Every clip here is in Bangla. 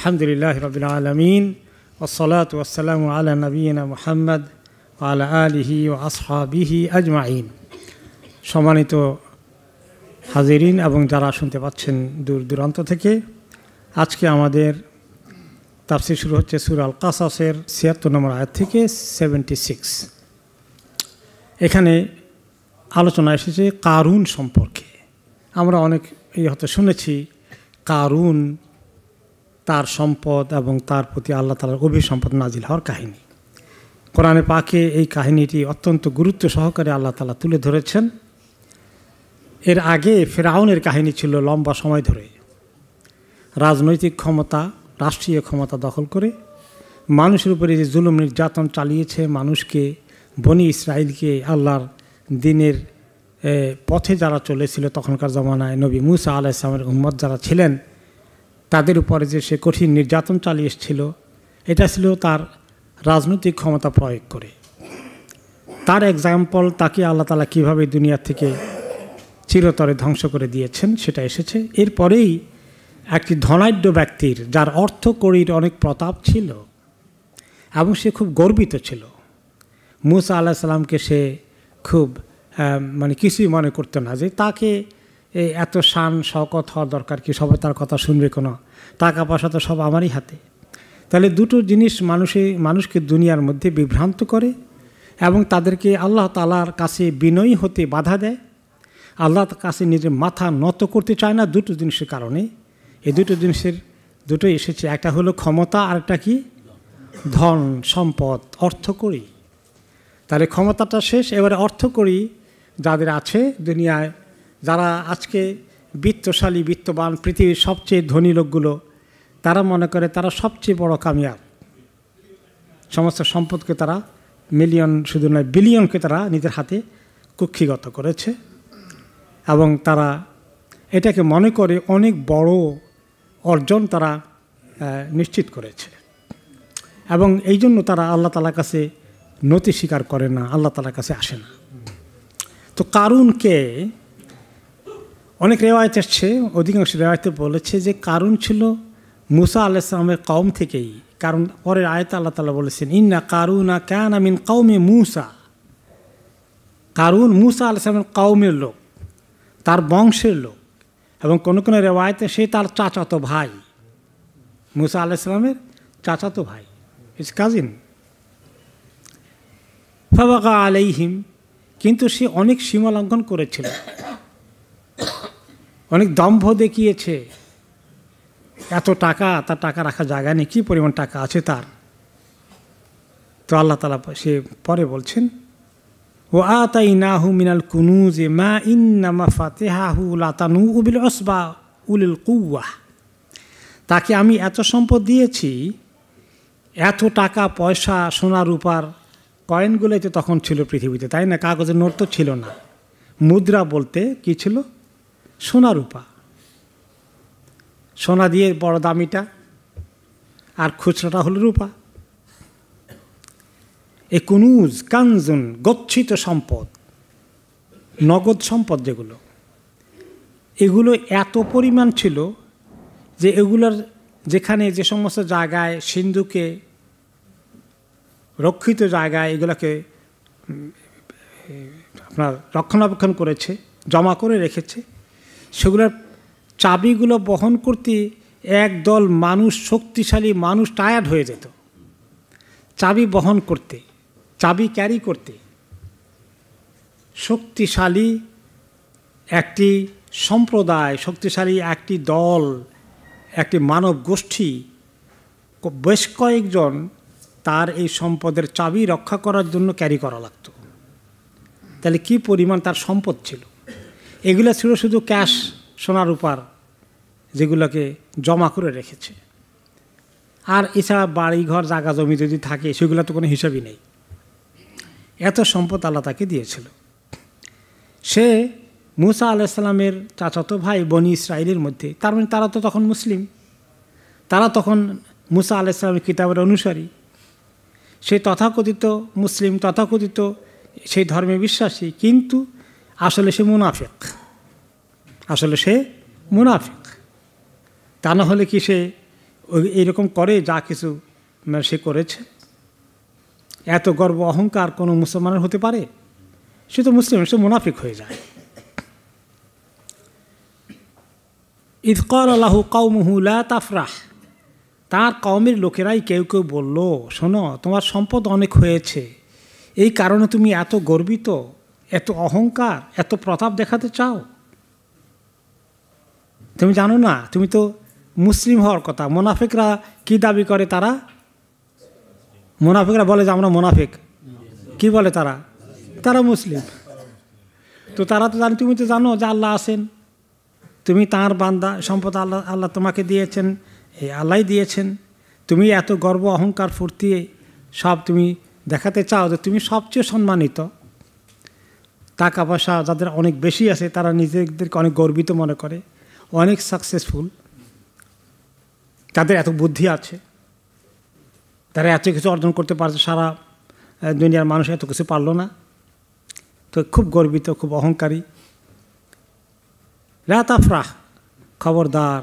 আলহামদুলিল্লাহ রাব্বিল আলামিন ওয়াসসালাতু ওয়াসসালামু আলা নবিয়িনা মুহাম্মদ ওয়া আলা আলিহি ওয়া আসহাবিহি আজমাইন। সম্মানিত হাজিরিন এবং যারা শুনতে পাচ্ছেন দূর দূরান্ত থেকে, আজকে আমাদের তাফসীর শুরু হচ্ছে সূরা আল কাসাসের ৭৬ নম্বর আয়াত থেকে 76। এখানে আলোচনা এসেছে কারুন সম্পর্কে। আমরা অনেক হয়তো শুনেছি কারুন, তার সম্পদ এবং তার প্রতি আল্লাহ তাআলার অভিসম্পদ নাজিল হওয়ার কাহিনী। কোরআনে পাকে এই কাহিনীটি অত্যন্ত গুরুত্ব সহকারে আল্লাহ তাআলা তুলে ধরেছেন। এর আগে ফেরাউনের কাহিনী ছিল লম্বা সময় ধরে রাজনৈতিক ক্ষমতা, রাষ্ট্রীয় ক্ষমতা দখল করে মানুষের উপরে যে জুলুম নির্যাতন চালিয়েছে, মানুষকে, বনি ইসরাইলকে আল্লাহর দিনের পথে যারা চলেছিল তখনকার জমানায় নবী মুসা আলাইহিস সালামের উম্মত যারা ছিলেন, তাদের উপরে যে সে কঠিন নির্যাতন চালিয়ে এসেছিল, এটা ছিল তার রাজনৈতিক ক্ষমতা প্রয়োগ করে। তার এক্সাম্পল, তাকে আল্লাহ তাআলা কীভাবে দুনিয়া থেকে চিরতরে ধ্বংস করে দিয়েছেন সেটা এসেছে। এরপরেই একটি ধনাঢ্য ব্যক্তির, যার অর্থ কড়ির অনেক প্রতাপ ছিল এবং সে খুব গর্বিত ছিল, মুসা আলাইহিস সালামকে সে খুব কিছুই মনে করতো না, যে তাকে এত শান শওকত হওয়ার দরকার কি, সবাই তার কথা শুনবে, কোনো টাকা পয়সা তো সব আমারই হাতে। তাহলে দুটো জিনিস মানুষকে দুনিয়ার মধ্যে বিভ্রান্ত করে এবং তাদেরকে আল্লাহ তাআলার কাছে বিনয়ী হতে বাধা দেয়, আল্লাহর কাছে নিজের মাথা নত করতে চায় না। দুটো জিনিসের কারণে, এই দুটো জিনিসের দুটোই এসেছে। একটা হলো ক্ষমতা, আর একটা কি ধন সম্পদ, অর্থকড়ি। তাহলে ক্ষমতাটা শেষ, এবারে অর্থকড়ি যাদের আছে দুনিয়ায়, যারা আজকে বিত্তশালী, বিত্তবান, পৃথিবীর সবচেয়ে ধনী লোকগুলো, তারা মনে করে তারা সবচেয়ে বড় কামিয়াব। সমস্ত সম্পদকে তারা মিলিয়ন, শুধু নয় বিলিয়নকে তারা নিজের হাতে কুক্ষিগত করেছে এবং তারা এটাকে মনে করে অনেক বড় অর্জন তারা নিশ্চিত করেছে এবং এই জন্য তারা আল্লাহ তাআলার কাছে নতি স্বীকার করে না, আল্লাহ তাআলার কাছে আসে না। তো কারুনকে অনেক রেওয়ায়েত এসছে, অধিকাংশ রেওয়ায়েতে বলেছে যে কারুন ছিল মুসা আলাইহিস সালামের কওম থেকেই। কারণ পরের আয়াতে আল্লাহ তাআলা বলেছেন, ইন্না কারুনা কানা মিন কওমি মুসা। কারুন মুসা আলাইহিস সালামের কওমের লোক, তার বংশের লোক, এবং কোনো কোনো রেওয়ায়েতে সে তার চাচাতো ভাই, মুসা আলাইহিস সালামের চাচাতো ভাই, ইটস কাজিন। ফাবাগা আলাইহিম, কিন্তু সে অনেক সীমা লঙ্ঘন করেছিল, অনেক দম্ভ দেখিয়েছে। এত টাকা, তার টাকা রাখার জায়গা নেই, কী পরিমাণ টাকা আছে তার। তো আল্লাহ তাআলা সে পরে বলছেন, ও আতাইনাহু মিনাল কুনুজি মা ইন্না মাফাতিহাহু লাতানু বিল উসবা উলিল কুওয়াহ। তাকে আমি এত সম্পদ দিয়েছি, এত টাকা পয়সা, সোনা রূপার কয়েনগুলোই তো তখন ছিল পৃথিবীতে, তাই না? কাগজের নোট তো ছিল না। মুদ্রা বলতে কি ছিল? সোনা রূপা। সোনা দিয়ে বড় দামিটা, আর খুচরাটা হলো রূপা। এই কুনুজ, কানজুন, গচ্ছিত সম্পদ, নগদ সম্পদ যেগুলো, এগুলো এত পরিমাণ ছিল যে এগুলোর যেখানে যে সমস্ত জায়গায় সিন্ধুকে রক্ষিত জায়গায় এগুলোকে আপনার রক্ষণাবেক্ষণ করেছে, জমা করে রেখেছে, সেগুলোর চাবিগুলো বহন করতে একদল মানুষ, শক্তিশালী মানুষ টায়ার্ড হয়ে যেত চাবি বহন করতে, চাবি ক্যারি করতে। শক্তিশালী একটি সম্প্রদায়, শক্তিশালী একটি দল, একটি মানব গোষ্ঠী, বেশ কয়েকজন তার এই সম্পদের চাবি রক্ষা করার জন্য ক্যারি করা লাগত। তাহলে কি পরিমাণ তার সম্পদ ছিল। এগুলো ছিল শুধু ক্যাশ, সোনার রূপার, যেগুলোকে জমা করে রেখেছে। আর এছাড়া বাড়িঘর, জায়গা জমি যদি থাকে সেগুলো তো কোনো হিসাবই নেই। এত সম্পদ আল্লাহ তাকে দিয়েছিল। সে মুসা আলাইহিস সালামের চাচাতো ভাই বনি ইসরাইলের মধ্যে, তার মানে তারা তো তখন মুসলিম, তারা তখন মুসা আলাইহিস সালামের কিতাবের অনুসারী। সে তথাকথিত মুসলিম, তথাকথিত সেই ধর্মে বিশ্বাসী, কিন্তু আসলে সে মুনাফিক। আসলে সে মুনাফিক। তা না হলে কি সে এইরকম করে যা কিছু সে করেছে। এত গর্ব অহংকার কোনো মুসলমানের হতে পারে? সে তো মুসলিম, সে মুনাফিক হয়ে যায়। ইয ক্বালা লাহু কওমুহু লা তাফরাহ, তার কওমের লোকেরাই কেউ কেউ বলল, শোনো, তোমার সম্পদ অনেক হয়েছে, এই কারণে তুমি এত গর্বিত, এত অহংকার, এত প্রতাপ দেখাতে চাও? তুমি জানো না, তুমি তো মুসলিম হওয়ার কথা। মুনাফিকরা কি দাবি করে? তারা মুনাফিকরা বলে যে আমরা মুনাফিক। কি বলে তারা? তারা মুসলিম। তো তারা তো জানে, তুমি তো জানো যে আল্লাহ আছেন, তুমি তাঁর বান্দা, সম্পদ আল্লাহ আল্লাহ তোমাকে দিয়েছেন, এই আল্লাহ দিয়েছেন। তুমি এত গর্ব অহংকার ফুর্তি সব তুমি দেখাতে চাও যে তুমি সবচেয়ে সম্মানিত। টাকা পয়সা যাদের অনেক বেশি আছে তারা নিজেদেরকে অনেক গর্বিত মনে করে, অনেক সাকসেসফুল, তাদের এত বুদ্ধি আছে, তারা এত কিছু অর্জন করতে পারছে, সারা দুনিয়ার মানুষ এত কিছু পারল না। তো খুব গর্বিত, খুব অহংকারী। লা তাফরাহ, খবরদার,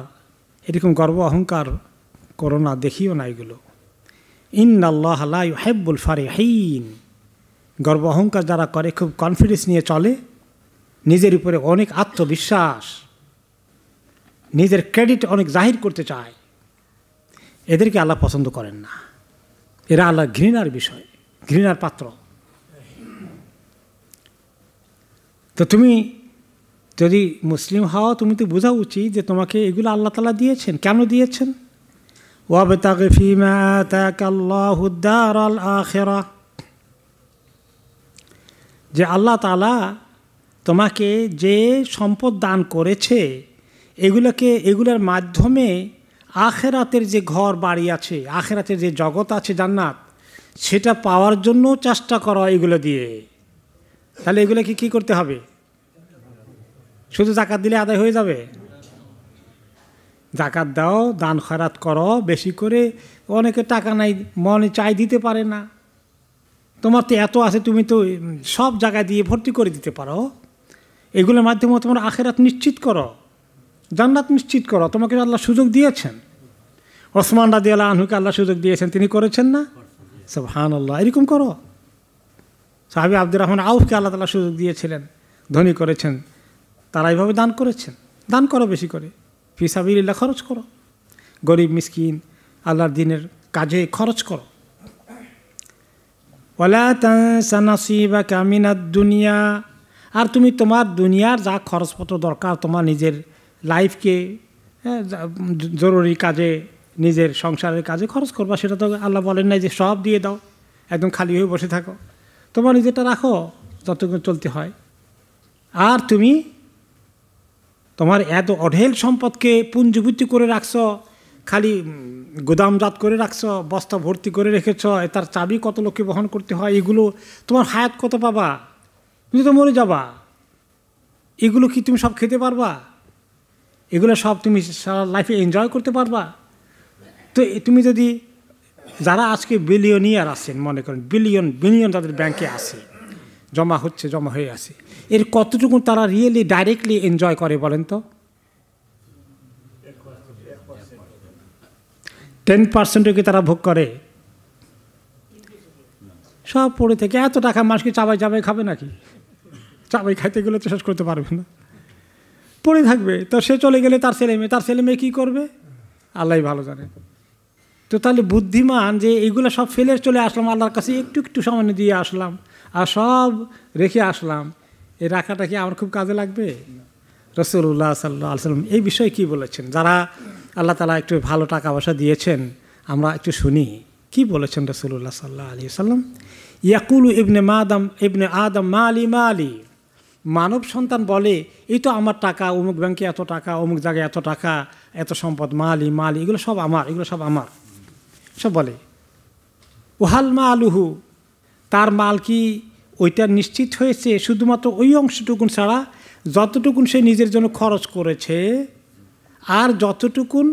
এরকম গর্ব অহংকার করো না, দেখিও না এগুলো। ইন্নাল্লাহ লা ইউহিব্বুল ফারিহিন, গর্ব অহংকার যারা করে, খুব কনফিডেন্স নিয়ে চলে, নিজের উপরে অনেক আত্মবিশ্বাস, নিজের ক্রেডিট অনেক জাহির করতে চায়, এদেরকে আল্লাহ পছন্দ করেন না। এরা আল্লাহ ঘৃণার বিষয়, ঘৃণার পাত্র। তো তুমি যদি মুসলিম হও, তুমি তো বোঝা উচিত যে তোমাকে এগুলো আল্লাহ তাআলা দিয়েছেন। কেন দিয়েছেন? ওয়াবতাগি ফীমা আতাকাল্লাহুদ দারাল আখিরাহ, যে আল্লাহ তাআলা তোমাকে যে সম্পদ দান করেছে, এগুলোর মাধ্যমে আখেরাতের যে ঘর বাড়ি আছে, আখেরাতের যে জগৎ আছে, জান্নাত, সেটা পাওয়ার জন্য চেষ্টা করো এগুলো দিয়ে। তাহলে এগুলোকে কী করতে হবে? শুধু জাকাত দিলে আদায় হয়ে যাবে? জাকাত দাও, দান খয়রাত করো বেশি করে। অনেকে টাকা নাই, মনে চাই দিতে পারে না। তোমার তো এত আছে, তুমি তো সব জায়গায় দিয়ে ভর্তি করে দিতে পারো। এগুলোর মাধ্যমে তোমার আখেরাত নিশ্চিত করো, জান্নাত নিশ্চিত করো। তোমাকে আল্লাহ সুযোগ দিয়েছেন। ওসমান রাদিয়াল্লাহু আনহুকে আল্লাহ সুযোগ দিয়েছেন, তিনি করেছেন না? সুবহানাল্লাহ। এরকম করো। সাহাবী আব্দুর রহমান আউফকে আল্লাহ তাআলা সুযোগ দিয়েছিলেন, ধনী করেছেন, তারা এইভাবে দান করেছেন। দান করো বেশি করে, ফি সাবিলিল্লাহ খরচ করো, গরিব মিসকিন আল্লাহর দ্বীনের কাজে খরচ করো। ওয়ালা তানসা নাসিবাকা মিনাদ দুনিয়া, আর তুমি তোমার দুনিয়ার যা খরচপত্র দরকার, তোমার নিজের লাইফকে জরুরি কাজে, নিজের সংসারের কাজে খরচ করবা। সেটা তো আল্লাহ বলেন নাই যে সব দিয়ে দাও, একদম খালি হয়ে বসে থাকো। তোমার নিজেরটা রাখো যতক্ষণ চলতে হয়। আর তুমি তোমার এত অঢেল সম্পদকে পুঞ্জীভূতি করে রাখছো, খালি গুদামজাত করে রাখছো, বস্তা ভর্তি করে রেখেছ, তার চাবি কত লোককে বহন করতে হয়, এগুলো তোমার হায়াত কত পাবা? তুমি তো মরে যাবা। এগুলো কি তুমি সব খেতে পারবা? এগুলো সব তুমি সারা লাইফে এনজয় করতে পারবা? তো তুমি যদি, যারা আজকে বিলিয়নিয়ার আছেন, মনে করেন বিলিয়ন তাদের ব্যাংকে আছে, জমা হচ্ছে, জমা হয়ে আছে, এর কতটুকু তারা রিয়েলি ডাইরেক্টলি এনজয় করে বলেন তো? 10% কি তারা ভোগ করে? সব পড়ে থেকে এত টাকা মানুষকে চাবাই খাবে নাকি? চাবাই খাইতে গেলে তো শেষ করতে পারবে না, পড়ে থাকবে। তো সে চলে গেলে তার ছেলে মেয়ে কী করবে আল্লাহ ভালো জানে। তো তাহলে বুদ্ধিমান যে এইগুলো সব ফেলে চলে আসলাম আল্লাহর কাছে, একটু একটু সামান্য দিয়ে আসলাম আর সব রেখে আসলাম, এই রাখাটা কি আমার খুব কাজে লাগবে? রাসূলুল্লাহ সাল্লাল্লাহু আলাইহি ওয়াসাল্লাম এই বিষয়ে কী বলেছেন? যারা আল্লাহ তাআলা একটু ভালো টাকা পয়সা দিয়েছেন, আমরা একটু শুনি কি বলেছেন রাসূলুল্লাহ সাল্লাল্লাহু আলাইহি ওয়াসাল্লাম। ইয়াকুলু ইবনে আদম মালি, মানব সন্তান বলে, এই তো আমার টাকা, অমুক ব্যাংকে এত টাকা, অমুক জায়গায় এত টাকা, এত সম্পদ, মালি, এগুলো সব আমার, সব বলে। ওহাল মালুহু, তার মাল কি ওইটা নিশ্চিত হয়েছে? শুধুমাত্র ওই অংশটুকুন ছাড়া যতটুকুন সে নিজের জন্য খরচ করেছে আর যতটুকুন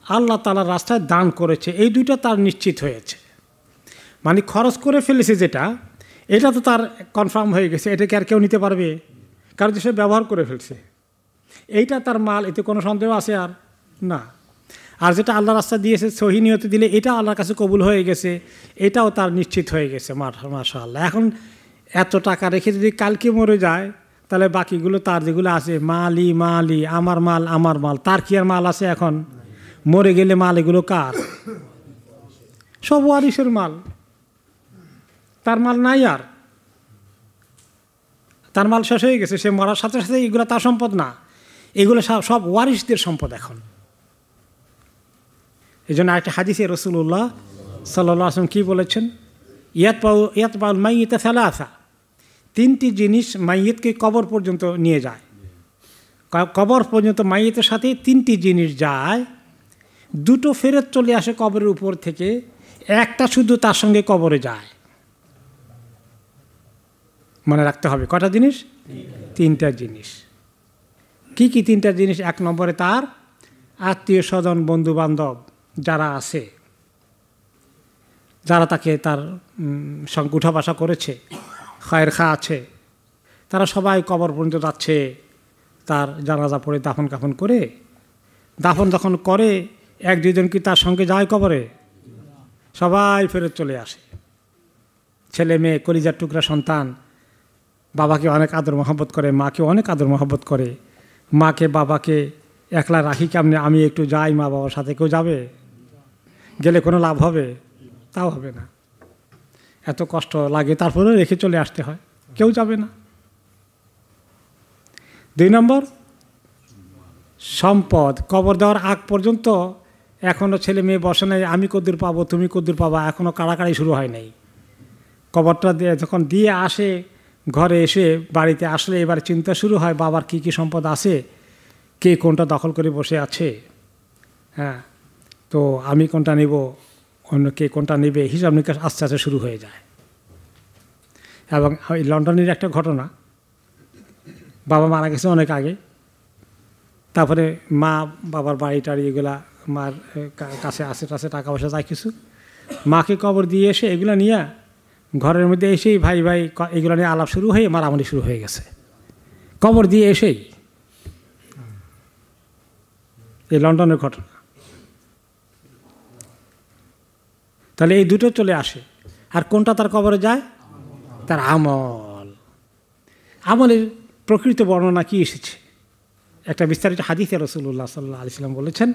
আল্লাহ তাআলার রাস্তায় দান করেছে, এই দুইটা তার নিশ্চিত হয়েছে। মানে খরচ করে ফেলেছে যেটা, এটা তো তার কনফার্ম হয়ে গেছে, এটাকে আর কেউ নিতে পারবে? কারণ সে ব্যবহার করে ফেলছে, এইটা তার মাল, এতে কোনো সন্দেহ আছে আর না। আর যেটা আল্লাহ রাস্তা দিয়েছে সহি নিয়তে দিলে এটা আল্লাহর কাছে কবুল হয়ে গেছে, এটাও তার নিশ্চিত হয়ে গেছে। মাশাআল্লাহ। এখন এত টাকা রেখে যদি কালকে মরে যায়, তাহলে বাকিগুলো তার যেগুলো আছে, মালি মালি, আমার মাল আমার মাল, তার কি আর মাল আছে? এখন মরে গেলে মাল এগুলো কার? সব ওয়ারিসের মাল, তার মাল নাই আর, তার মাল শেষ হয়ে গেছে। সে মরার সাথে সাথে এগুলো তার সম্পদ না, এগুলো সব ওয়ারিসদের সম্পদ এখন। এই জন্য একটা হাদিসে রাসূলুল্লাহ সাল্লাল্লাহু আলাইহি ওয়াসাল্লাম কি বলেছেন? ইয়াতবাউল মাইয়িতা সালাসা, তিনটি জিনিস মাইয়িতকে কবর পর্যন্ত নিয়ে যায়। কবর পর্যন্ত মাইয়িতের সাথে তিনটি জিনিস যায়, দুটো ফেরত চলে আসে কবরের উপর থেকে, একটা শুধু তার সঙ্গে কবরে যায়। মনে রাখতে হবে কটা জিনিস? তিনটা জিনিস। কি কি তিনটা জিনিস? এক নম্বরে তার আত্মীয় স্বজন বন্ধু বান্ধব যারা আছে, যারা তাকে তার সঙ্গে উঠা বসা করেছে, খায়ের খা আছে, তারা সবাই কবর পর্যন্ত যাচ্ছে, তার জানাজা পড়ে দাফন কাফন করে। দাফন যখন করে, এক দুজন কি তার সঙ্গে যায় কবরে? সবাই ফেরত চলে আসে। ছেলে মেয়ে, কলিজার টুকরা সন্তান বাবাকে অনেক আদর মহব্বত করে, মাকে অনেক আদর মহব্বত করে। মাকে বাবাকে একলা রাখি কেমনে? আমি একটু যাই মা বাবার সাথে, কেউ যাবে? গেলে কোনো লাভ হবে? তাও হবে না, এত কষ্ট লাগে, তারপরে রেখে চলে আসতে হয়, কেউ যাবে না। দুই নম্বর, সম্পদ। কবর দেওয়ার আগ পর্যন্ত এখনও ছেলে মেয়ে বসে নাই, আমি কদ্দূর পাবো, তুমি কদ্দূর পাবা, এখনও কাড়াকাড়ি শুরু হয় নাই। কবরটা যখন দিয়ে আসে, ঘরে এসে বাড়িতে আসলে এবার চিন্তা শুরু হয় বাবার কি কি সম্পদ আছে, কে কোনটা দখল করে বসে আছে, হ্যাঁ, তো আমি কোনটা নেব, অন্য কে কোনটা নেবে, হিসাব নিকাশ আস্তে আস্তে শুরু হয়ে যায়। এবং লন্ডনের একটা ঘটনা, বাবা মারা গেছে অনেক আগে, তারপরে মা বাবার বাড়ি টাড়ি এগুলা মার কাছে আসে টাছে টাকা পয়সা যায় কিছু, মাকে কবর দিয়ে এসে এগুলো নিয়ে ঘরের মধ্যে এসেই ভাই ভাই এগুলো নিয়ে আলাপ শুরু হয়ে মারামারি শুরু হয়ে গেছে কবর দিয়ে এসেই। এই লন্ডনের ঘটনা। তাহলে এই দুটো চলে আসে, আর কোনটা তার কবরে যায়? তার আমল। আমলের প্রকৃত বর্ণনা কি এসেছে? একটা বিস্তারিত হাদিসে রাসূলুল্লাহ সাল্লাল্লাহু আলাইহি ওয়াসাল্লাম বলেছেন,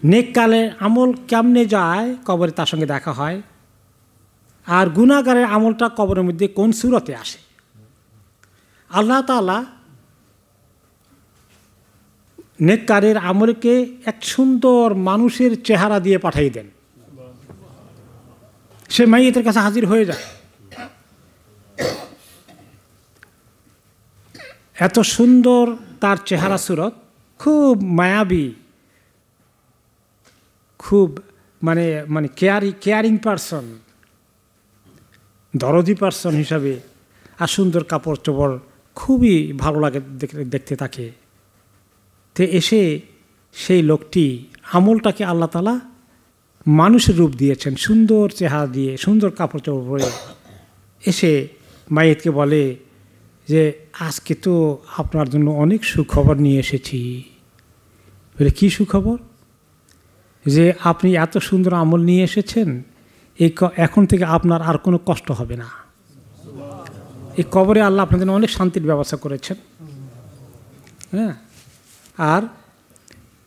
নেককালের আমল কেমনে যায় কবরে তার সঙ্গে দেখা হয়, আর গুনাহগারের আমলটা কবরের মধ্যে কোন সূরতে আসে। আল্লাহ তাআলা নেককারের আমলকে এক সুন্দর মানুষের চেহারা দিয়ে পাঠিয়ে দেন, সে মাইয়িতের কাছে হাজির হয়ে যায়। এত সুন্দর তার চেহারা সুরত, খুব মায়াবী, খুব মানে মানে কেয়ারিং পারসন, দরদি পারসন হিসাবে, আর সুন্দর কাপড় চোপড়, খুবই ভালো লাগে দেখতে তাকে। তো এসে সেই লোকটি আমলটাকে আল্লাহ তাআলা মানুষের রূপ দিয়েছেন, সুন্দর চেহারা দিয়ে, সুন্দর কাপড় চোপড় পরে এসে মাইয়িতকে বলে যে আজকে তো আপনার জন্য অনেক সুখবর নিয়ে এসেছি। বলে কী সুখবর? যে আপনি এত সুন্দর আমল নিয়ে এসেছেন, এখন থেকে আপনার আর কোনো কষ্ট হবে না। এই কবরে আল্লাহ আপনার জন্য অনেক শান্তির ব্যবস্থা করেছেন, হ্যাঁ, আর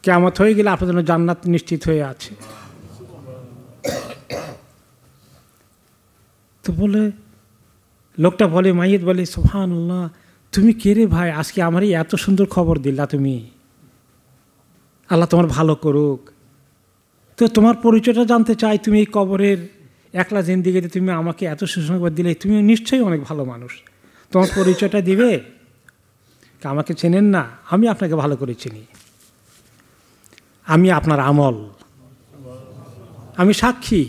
কিয়ামত হয়ে গেলে আপনার জন্য জান্নাত নিশ্চিত হয়ে আছে। তো বলে লোকটা বলে, মাইয়িত বলে, সুবহানাল্লাহ, তুমি কে রে ভাই, আজকে আমারই এত সুন্দর খবর দিলা তুমি, আল্লাহ তোমার ভালো করুক। তো তোমার পরিচয়টা জানতে চাই, তুমি এই কবরের একলা জিন্দিগিতে তুমি আমাকে এত সুসংবাদ দিলে, তুমি নিশ্চয়ই অনেক ভালো মানুষ, তোমার পরিচয়টা দিবে। আমাকে চেনেন না, আমি আপনাকে ভালো করে চিনি, আমি আপনার আমল, আমি সাক্ষী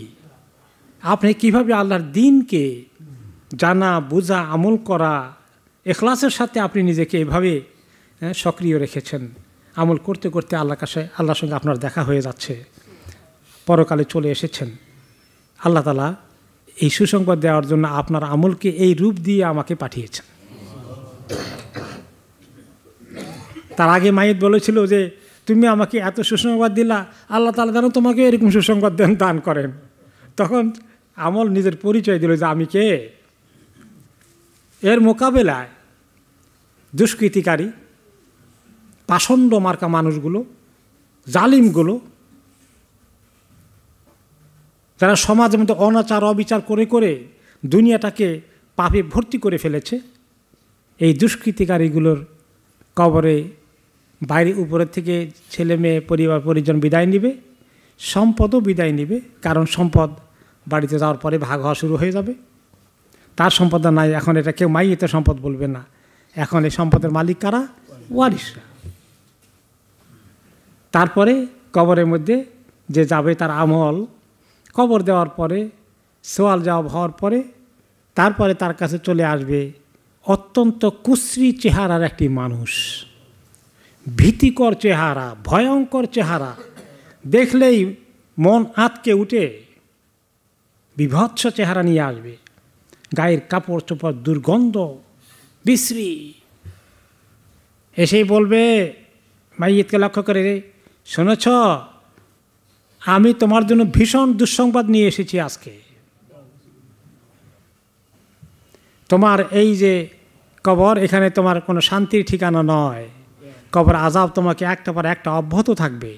আপনি কিভাবে আল্লাহর দ্বীনকে জানা বোঝা আমল করা ইখলাসের সাথে আপনি নিজেকে এভাবে সক্রিয় রেখেছেন। আমল করতে করতে আল্লাহর সঙ্গে আপনার দেখা হয়ে যাচ্ছে, পরকালে চলে এসেছেন। আল্লাহ তাআলা এই সুসংবাদ দেওয়ার জন্য আপনার আমলকে এই রূপ দিয়ে আমাকে পাঠিয়েছেন। তার আগে মাইয়িত বলেছিল যে তুমি আমাকে এত সুসংবাদ দিলা, আল্লাহ তাআলা যেন তোমাকে এরকম সুসংবাদ দান করেন। তখন আমল নিজের পরিচয় দিল যে আমি কে। এর মোকাবেলায় দুষ্কৃতিকারী, পাষণ্ড মার্কা মানুষগুলো, জালিমগুলো, যারা সমাজের মধ্যে অনাচার অবিচার করে করে দুনিয়াটাকে পাপে ভর্তি করে ফেলেছে, এই দুষ্কৃতিকারীগুলোর কবরে বাইরে উপরের থেকে ছেলে মেয়ে পরিবার পরিজন বিদায় নিবে, সম্পদও বিদায় নিবে। কারণ সম্পদ বাড়িতে যাওয়ার পরে ভাগ হওয়া শুরু হয়ে যাবে। তার সম্পদ নাই, এখন এটা কেউ মাইয়েতে সম্পদ বলবে না, এখন এই সম্পদের মালিক কারা? ওয়ারিসরা। তারপরে কবরের মধ্যে যে যাবে তার আমল কবর দেওয়ার পরে, সোয়াল জবাব হওয়ার পরে, তারপরে তার কাছে চলে আসবে অত্যন্ত কুশ্রী চেহারার একটি মানুষ, ভীতিকর চেহারা, ভয়ঙ্কর চেহারা, দেখলেই মন আঁতকে উঠে বিভৎস চেহারা নিয়ে আসবে। গায়ের কাপড় চোপড় দুর্গন্ধ, বিশ্রী। এসেই বলবে মাইয়িতকে লক্ষ্য করে, শুনেছ, আমি তোমার জন্য ভীষণ দুঃসংবাদ নিয়ে এসেছি আজকে। তোমার এই যে কবর, এখানে তোমার কোনো শান্তির ঠিকানা নয়। কবর আযাব তোমাকে একটা পর একটা অব্যাহত থাকবে।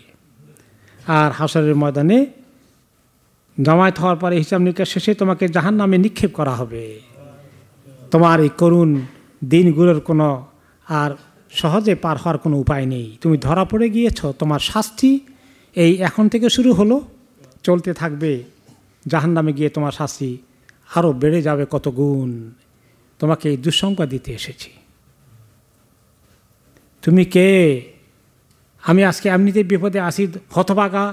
আর হাসরের ময়দানে জমায়েত হওয়ার পরে হিসাব নিকাশ শেষে তোমাকে জাহান্নামে নিক্ষেপ করা হবে। তোমার এই করুণ দিনগুলোর কোনো আর সহজে পার হওয়ার কোনো উপায় নেই। তুমি ধরা পড়ে গিয়েছ, তোমার শাস্তি এই এখন থেকে শুরু হলো, চলতে থাকবে। জাহান্নামে গিয়ে তোমার শাস্তি আরও বেড়ে যাবে কত গুণ। তোমাকে এই দুঃসংবাদ দিতে এসেছি। তুমি কে? আমি আজকে এমনিতে বিপদে আসি, হতভাগা।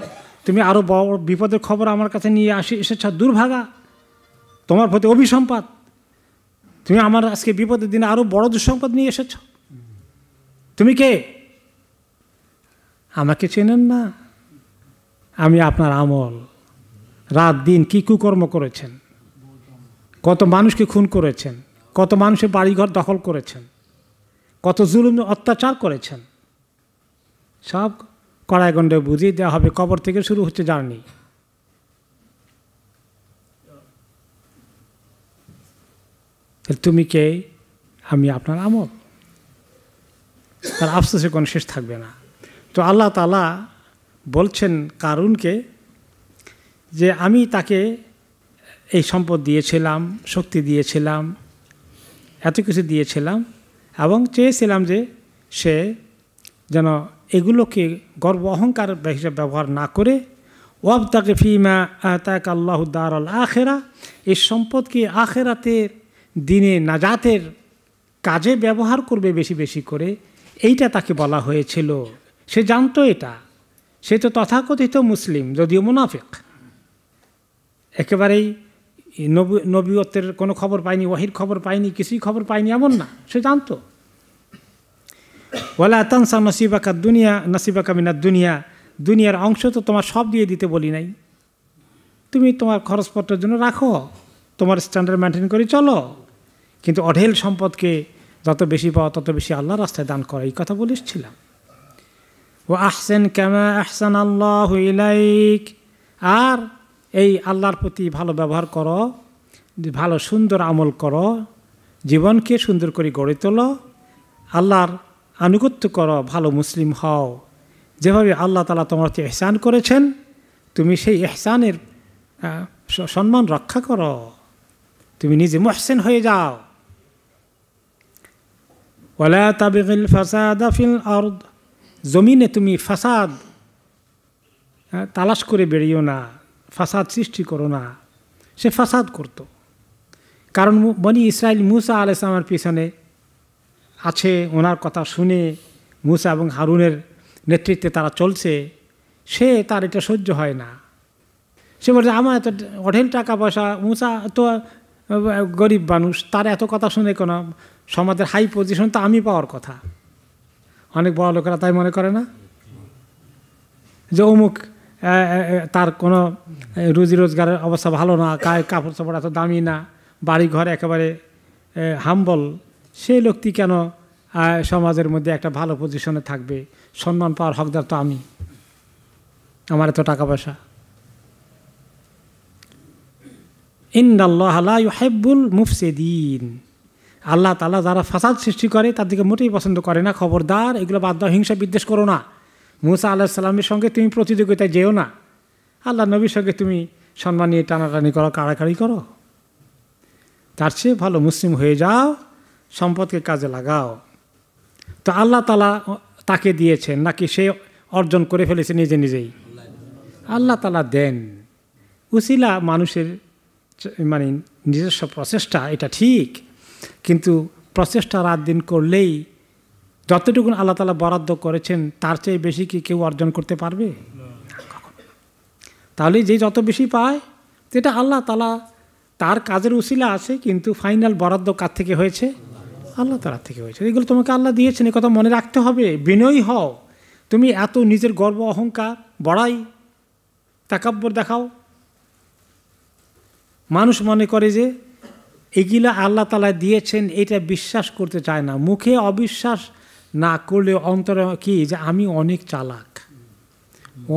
তুমি আরও বড় বিপদের খবর আমার কাছে নিয়ে এসেছ, দুর্ভাগা। তোমার প্রতি অভিসম্পাত। তুমি আমার আজকে বিপদের দিনে আরও বড় দুঃসংবাদ নিয়ে এসেছ। তুমি কে? আমাকে চেনেন না? আমি আপনার আমল, রাত দিন কি কুকর্ম করেছেন, কত মানুষকে খুন করেছেন, কত মানুষের বাড়িঘর দখল করেছেন, কত জুলুম অত্যাচার করেছেন, সব কড়াই গণ্ডে বুঝিয়ে দেওয়া হবে। কবর থেকে শুরু হচ্ছে জার্নি। তুমি কে? আমি আপনার আমল। তার আফসোসে কোনো শেষ থাকবে না। তো আল্লাহ তাআলা বলছেন কারুনকে যে আমি তাকে এই সম্পদ দিয়েছিলাম, শক্তি দিয়েছিলাম, এত কিছু দিয়েছিলাম, এবং চেয়েছিলাম যে সে যেন এগুলোকে গর্ব অহংকার হিসেবে ব্যবহার না করে, ওয়াবতাগি ফীমা আতাকা আল্লাহু দারাল আখিরা, এই সম্পদকে আখিরাতের দিনে নাজাতের কাজে ব্যবহার করবে বেশি বেশি করে, এইটা তাকে বলা হয়েছিল। সে জানতো এটা। সে তো তথাকথিত মুসলিম, যদিও মুনাফিক। একেবারেই নবীয়তের কোনো খবর পায়নি, ওয়াহির খবর পায়নি, কিছুই খবর পায়নি এমন না। সে জানতো। ওয়ালা তানসা নসিবাকা দুনিয়া নসিবাকা মিনাদ দুনিয়া, দুনিয়ার অংশ তো তোমার সব দিয়ে দিতে বলি নাই। তুমি তোমার খরচপত্রের জন্য রাখো, তোমার স্ট্যান্ডার্ড মেনটেন করে চলো, কিন্তু অঢেল সম্পদকে যত বেশি পাওয়া তত বেশি আল্লাহর রাস্তায় দান করা, এই কথা বলেছিলাম। ও আহসেন কামা আহসান আল্লাহু ইলাইক, আর এই আল্লাহর প্রতি ভালো ব্যবহার করো, ভালো সুন্দর আমল করো, জীবনকে সুন্দর করে গড়ে তোলো, আল্লাহর আনুগত্য করো, ভালো মুসলিম হও। যেভাবে আল্লাহ তাআলা তোমার প্রতি ইহসান করেছেন, তুমি সেই ইহসানের সম্মান রক্ষা করো, তুমি নিজে মুহসিন হয়ে যাও। ওয়ালা তাবগিল ফাসাদা ফিল আরদ, জমিনে তুমি ফাসাদ তালাশ করে বেরিয়েও না, ফাসাদ সৃষ্টি করো না। সে ফাসাদ করত, কারণ বনি ইসরাইল মুসা আলাইহিস সালামের পিছনে আছে, ওনার কথা শুনে মুসা এবং হারুনের নেতৃত্বে তারা চলছে। সে তার এটা সহ্য হয় না। সে বলছে আমার এত অঢেল টাকা পয়সা, মুসা তো গরিব মানুষ, তার এত কথা শুনে কোনো সমাজের হাই পজিশন তো আমি পাওয়ার কথা। অনেক বড় লোকেরা তাই মনে করে না যে অমুক তার কোনো রুজি রোজগারের অবস্থা ভালো না, কাপড় চাপড় এত দামি না, বাড়ি ঘর একেবারে হাম্বল, সেই লোকটি কেন সমাজের মধ্যে একটা ভালো পজিশনে থাকবে? সম্মান পাওয়ার হকদার তো আমি, আমার এত টাকা পয়সা। ইন্নাল্লাহ লা ইউহিব্বুল মুফসিদিন, আল্লাহ তাআলা যারা ফাসাদ সৃষ্টি করে তাদেরকে মোটেই পছন্দ করে না। খবরদার, এগুলো বাদ দাও, হিংসা বিদ্বেষ করো না। মুসা আলাইহিস সালামের সঙ্গে তুমি প্রতিযোগিতায় যেও না, আল্লাহ নবীর সঙ্গে তুমি সম্মান নিয়ে টানাটানি করো, কাড়াকাড়ি করো। তার চেয়ে ভালো মুসলিম হয়ে যাও, সম্পদকে কাজে লাগাও। তো আল্লাহ তাআলা তাকে দিয়েছেন নাকি সে অর্জন করে ফেলেছে নিজে নিজেই? আল্লাহ তাআলা দেন। উসিলা মানুষের মানে নিজস্ব প্রচেষ্টা, এটা ঠিক, কিন্তু প্রচেষ্টা রাত দিন করলেই যতটুকু আল্লাহ তাআলা বরাদ্দ করেছেন তার চেয়ে বেশি কি কেউ অর্জন করতে পারবে? তাহলে যে যত বেশি পায় সেটা আল্লাহ তাআলা তার কাজের উসিলা আছে, কিন্তু ফাইনাল বরাদ্দ কার থেকে হয়েছে? আল্লাহ তাআলা থেকে হয়েছে। এগুলো তোমাকে আল্লাহ দিয়েছেন, এই কথা মনে রাখতে হবে। বিনয়ী হও। তুমি এত নিজের গর্ব অহংকার বড়াই তাকাব্বর দেখাও, মানুষ মনে করে যে এগুলা আল্লাহ তাআলা দিয়েছেন, এটা বিশ্বাস করতে চায় না। মুখে অবিশ্বাস না করলে অন্তরে কি, যে আমি অনেক চালাক,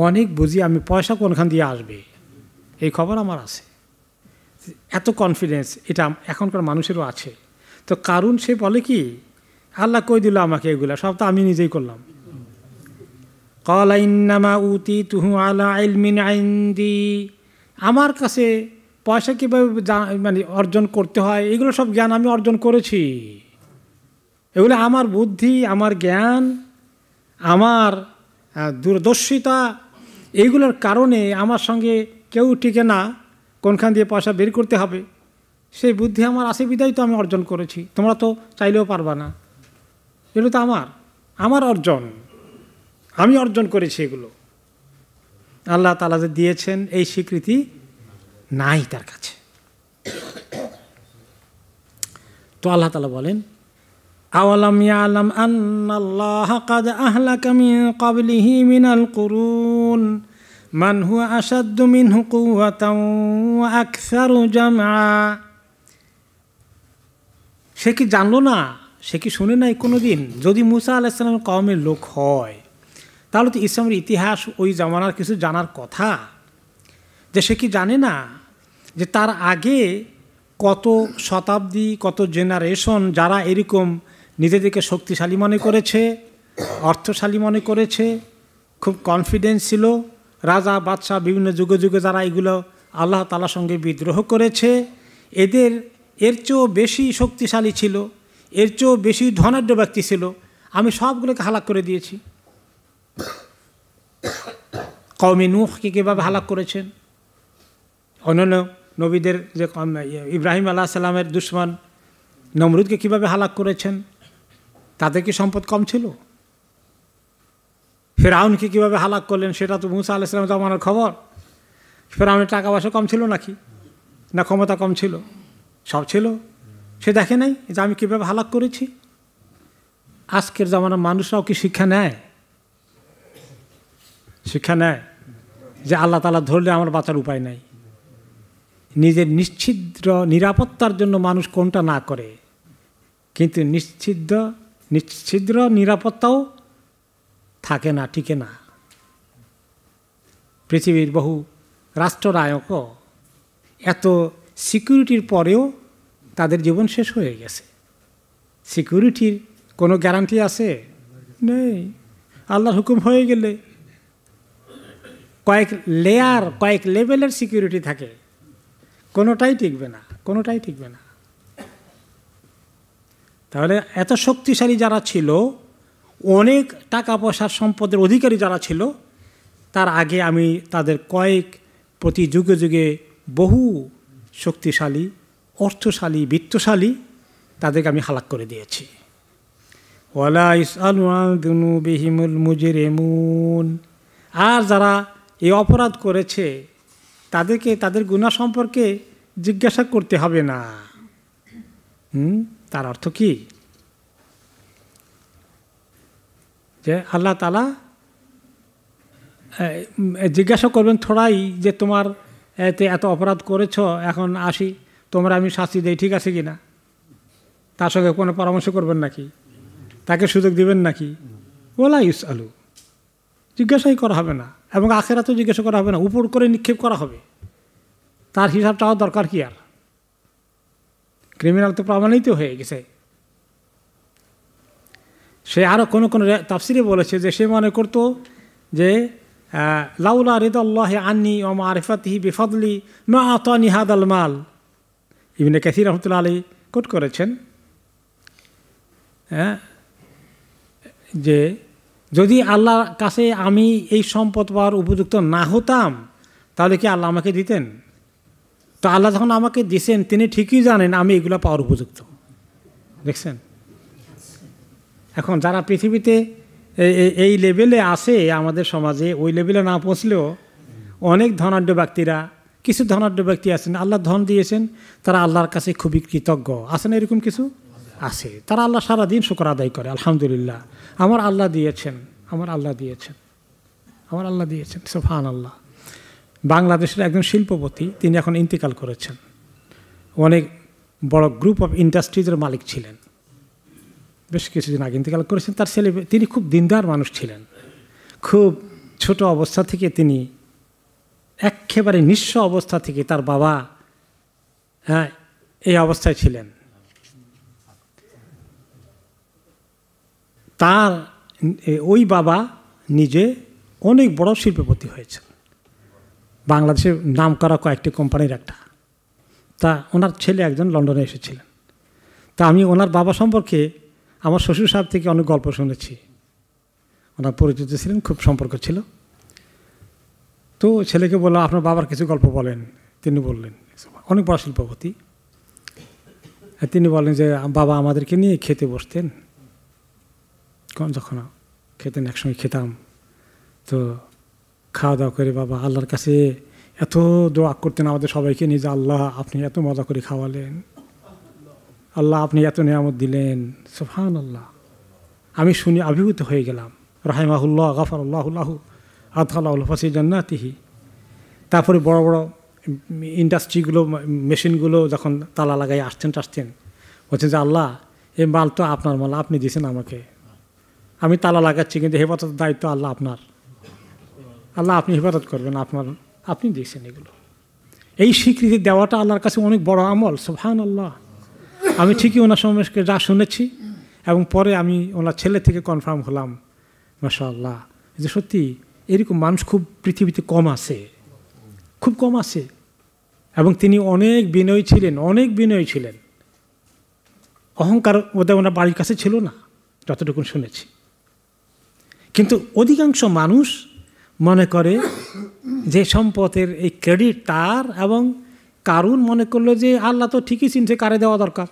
অনেক বুঝি, আমি পয়সা কোনখান দিয়ে আসবে, এই খবর আমার আছে। এত কনফিডেন্স এটা এখনকার মানুষেরও আছে। তো কারণ সে বলে কি, আল্লাহ কই দিল আমাকে, এগুলা সব তো আমি নিজেই করলাম। ক্বালা ইন্নামা উতীতুহু আলা ইলমিন ইনদি, আমার কাছে পয়সা কীভাবে মানে অর্জন করতে হয় এগুলো সব জ্ঞান আমি অর্জন করেছি। এগুলো আমার বুদ্ধি, আমার জ্ঞান, আমার দূরদর্শিতা, এইগুলোর কারণে আমার সঙ্গে কেউ টিকে না, কোনখান দিয়ে পয়সা বের করতে হবে সেই বুদ্ধি আমার আছে, বিদায় তো আমি অর্জন করেছি। তোমরা তো চাইলেও পারবা না, এগুলো তো আমার অর্জন, আমি অর্জন করেছি। এগুলো আল্লাহ তাআলা যে দিয়েছেন এই স্বীকৃতি নাই তার কাছে। তো আল্লাহ তাআলা বলেন, আওয়ালাম ইয়ালাম আন্নাল্লাহা কাদ আহলাকা মিন ক্বাবলিহি মিনাল কুরুন মান হুয়া আশাদ্দু মিনহু কুওয়াতান ওয়া আকসারু জামআ। সে কি জানলো না, সে কি শুনে নাই কোনোদিন? যদি মুসা আলাইহিস সালামের কওমের লোক হয় তাহলে তো ইসলামের ইতিহাস ওই জামানার কিছু জানার কথা। যে সে কি জানে না যে তার আগে কত শতাব্দী, কত জেনারেশন যারা এরকম নিজেদেরকে শক্তিশালী মনে করেছে, অর্থশালী মনে করেছে, খুব কনফিডেন্স ছিল, রাজা বাদশাহ বিভিন্ন যুগে যুগে যারা এগুলো আল্লাহ তাআলার সঙ্গে বিদ্রোহ করেছে, এর চেয়েও বেশি শক্তিশালী ছিল, এর চেয়েও বেশি ধনাঢ্য ব্যক্তি ছিল, আমি সবগুলোকে হালাক করে দিয়েছি। কওমে নূহকে কীভাবে হালাক করেছেন, অন্যান্য নবীদের যে ইব্রাহিম আলাইহিস সালামের দুশমন নমরুদকে কীভাবে হালাক করেছেন, তাদের কি সম্পদ কম ছিল? ফেরাউনকে কীভাবে হালাক করলেন সেটা তো মুসা আলাইহিস সালামের জামানার খবর। ফেরাউনের টাকা পয়সা কম ছিল নাকি, না ক্ষমতা কম ছিল? সব ছিল। সে দেখে নাই যে আমি কীভাবে হালাক করেছি? আজকের জামানার মানুষরাও কি শিক্ষা নেয়? শিক্ষা নেয় যে আল্লাহ তাআলা ধরলে আমার বাঁচার উপায় নাই। নিজের নিশ্ছিদ্র নিরাপত্তার জন্য মানুষ কোনটা না করে, কিন্তু নিশ্ছিদ্র নিরাপত্তাও থাকে না, টিকে না। পৃথিবীর বহু রাষ্ট্রনায়কও এত সিকিউরিটির পরেও তাদের জীবন শেষ হয়ে গেছে। সিকিউরিটির কোনো গ্যারান্টি আছে? নেই। আল্লাহর হুকুম হয়ে গেলে কয়েক লেভেলের সিকিউরিটি থাকে, কোনোটাই টিকবে না, কোনোটাই টিকবে না। তাহলে এত শক্তিশালী যারা ছিল, অনেক টাকা পয়সার সম্পদের অধিকারী যারা ছিল, তার আগে আমি তাদের প্রতি যুগে যুগে বহু শক্তিশালী, অর্থশালী, বিত্তশালী তাদেরকে আমি হালাক করে দিয়েছি। ওয়ালা ইসআলু আন যুনুবিহিমুল মুজরিমুন, আর যারা এই অপরাধ করেছে তাদেরকে তাদের গুনাহ সম্পর্কে জিজ্ঞাসা করতে হবে না। তার অর্থ কি? যে আল্লাহ তাআলা জিজ্ঞাসা করবেন থোড়াই যে তোমার এত অপরাধ করেছ, এখন আসি, তোমরা আমি শাস্তি দেই, ঠিক আছে কিনা? তার সঙ্গে কোনো পরামর্শ করবেন নাকি? তাকে সুযোগ দিবেন নাকি? ওয়ালা ইসআলু, জিজ্ঞাসাই করা হবে না, এবং আখেরাতেও জিজ্ঞাসা করা হবে না, উপর করে নিক্ষেপ করা হবে। তার হিসাব চাওয়ার দরকার কি আর? ক্রিমিনাল তো প্রমাণিত হয়ে গেছে। সে আরও কোনো তাফসিরে বলেছে যে সে মনে করতো যে লাউলা রিদাল্লাহি আন্নি ওয়া মারিফাতিহি বিফাদলি মা আতানি হাদাল মাল। ইবনে কাসির রাহমাতুল্লাহ আলাইহি কোট করেছেন যে যদি আল্লাহর কাছে আমি এই সম্পদ পাওয়ার উপযুক্ত না হতাম তাহলে কি আল্লাহ আমাকে দিতেন? তো আল্লাহ যখন আমাকে দিয়েছেন তিনি ঠিকই জানেন আমি এগুলো পাওয়ার উপযুক্ত। দেখছেন, এখন যারা পৃথিবীতে এই লেভেলে আসে আমাদের সমাজে, ওই লেভেলে না পৌঁছলেও অনেক ধনাঢ্য ব্যক্তিরা, কিছু ধনাঢ্য ব্যক্তি আছেন আল্লাহ ধন দিয়েছেন, তারা আল্লাহর কাছে খুবই কৃতজ্ঞ আছেন, এরকম কিছু আছে। তারা আল্লাহ সারাদিন শুকর আদায় করে, আলহামদুলিল্লাহ আমার আল্লাহ দিয়েছেন, আমার আল্লাহ দিয়েছেন, আমার আল্লাহ দিয়েছেন, সুবহানাল্লাহ। বাংলাদেশের একজন শিল্পপতি, তিনি এখন ইন্তেকাল করেছেন, অনেক বড় গ্রুপ অফ ইন্ডাস্ট্রিজের মালিক ছিলেন, বেশ কিছুদিন আগে ইন্তেকাল করেছেন। তার ছেলে, তিনি খুব দিনদার মানুষ ছিলেন, খুব ছোট অবস্থা থেকে তিনি একেবারে নিঃস্ব অবস্থা থেকে তার বাবা এই অবস্থায় ছিলেন। তার ওই বাবা নিজে অনেক বড় শিল্পপতি হয়েছেন, বাংলাদেশের নাম করা কয়েকটি কোম্পানির একটা। তা ওনার ছেলে একজন লন্ডনে এসেছিলেন। তা আমি ওনার বাবা সম্পর্কে আমার শ্বশুর সাহেব থেকে অনেক গল্প শুনেছি, ওনার পরিচিত ছিলেন, খুব সম্পর্ক ছিল। তো ছেলেকে বললাম আপনার বাবার কিছু গল্প বলেন। তিনি বললেন, অনেক বড় শিল্পপতি, তিনি বলেন যে বাবা আমাদেরকে নিয়ে খেতে বসতেন, যখন খেতেন একসঙ্গে খেতাম, তো খাওয়া দাওয়া করে বাবা আল্লাহর কাছে এত দোয়া করতেন আমাদের সবাইকে নিয়ে যে আল্লাহ আপনি এত মজা করে খাওয়ালেন, আল্লাহ আপনি এত নিয়ামত দিলেন, সুবহানাল্লাহ। আমি শুনে অভিভূত হয়ে গেলাম, রাহিমাহুল্লাহ গাফারাল্লাহু লাহু আদখালাহু ফি জান্নাতিহি। তারপরে বড় বড় ইন্ডাস্ট্রিগুলো, মেশিনগুলো যখন তালা লাগাই আসতেন বলছেন যে আল্লাহ এই মাল তো আপনার মাল, আপনি দিয়েছেন আমাকে, আমি তালা লাগাচ্ছি কিন্তু হেফাজতের দায়িত্ব আল্লাহ আপনার, আল্লাহ আপনি হেফাজত করবেন, আপনি দিয়েছেন এগুলো। এই স্বীকৃতি দেওয়াটা আল্লাহর কাছে অনেক বড় আমল, সুবহানাল্লাহ। আমি ঠিকই ওনার সম্পর্কে যা শুনেছি, এবং পরে আমি ওনার ছেলে থেকে কনফার্ম হলাম, মাশাআল্লাহ, যে সত্যি এরকম মানুষ খুব পৃথিবীতে কম আছে, খুব কম আছে। এবং তিনি অনেক বিনয়ী ছিলেন, অনেক বিনয়ী ছিলেন। অহংকার ওদের ওনার বাড়ির কাছে ছিল না যতটুকু শুনেছি। কিন্তু অধিকাংশ মানুষ মনে করে যে সম্পদের এই ক্রেডিট তার, এবং কারুন মনে করলো যে আল্লাহ তো ঠিকই চিনছে কারে দেওয়া দরকার,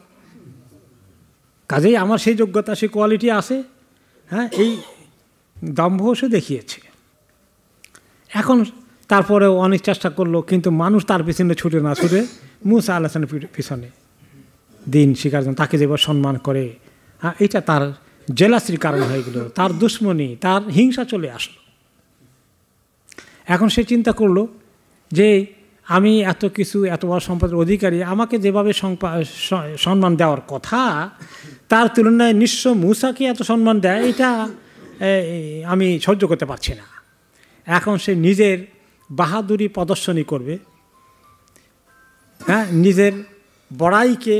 কাজেই আমার সেই যোগ্যতা সেই কোয়ালিটি আছে। এই দম্ভ সে দেখিয়েছে। এখন তারপরেও অনেক চেষ্টা করলো, কিন্তু মানুষ তার পিছনে ছুটে না ছুটে মুসা আলাইহিসসালামের পিছনে দিন শিকার জন্য, তাকে যেভাবে সম্মান করে, এটা তার জেলাসির কারণ হয়ে গেল, তার দুশ্মনী, তার হিংসা চলে আসলো। এখন সে চিন্তা করলো যে আমি এত কিছু, এত বড় সম্পদের অধিকারী, আমাকে যেভাবে সম্মান দেওয়ার কথা তার তুলনায় নিঃস্ব মুসাকে এত সম্মান দেয়, এটা আমি সহ্য করতে পারছি না। এখন সে নিজের বাহাদুরি প্রদর্শনী করবে, নিজের বড়াইকে,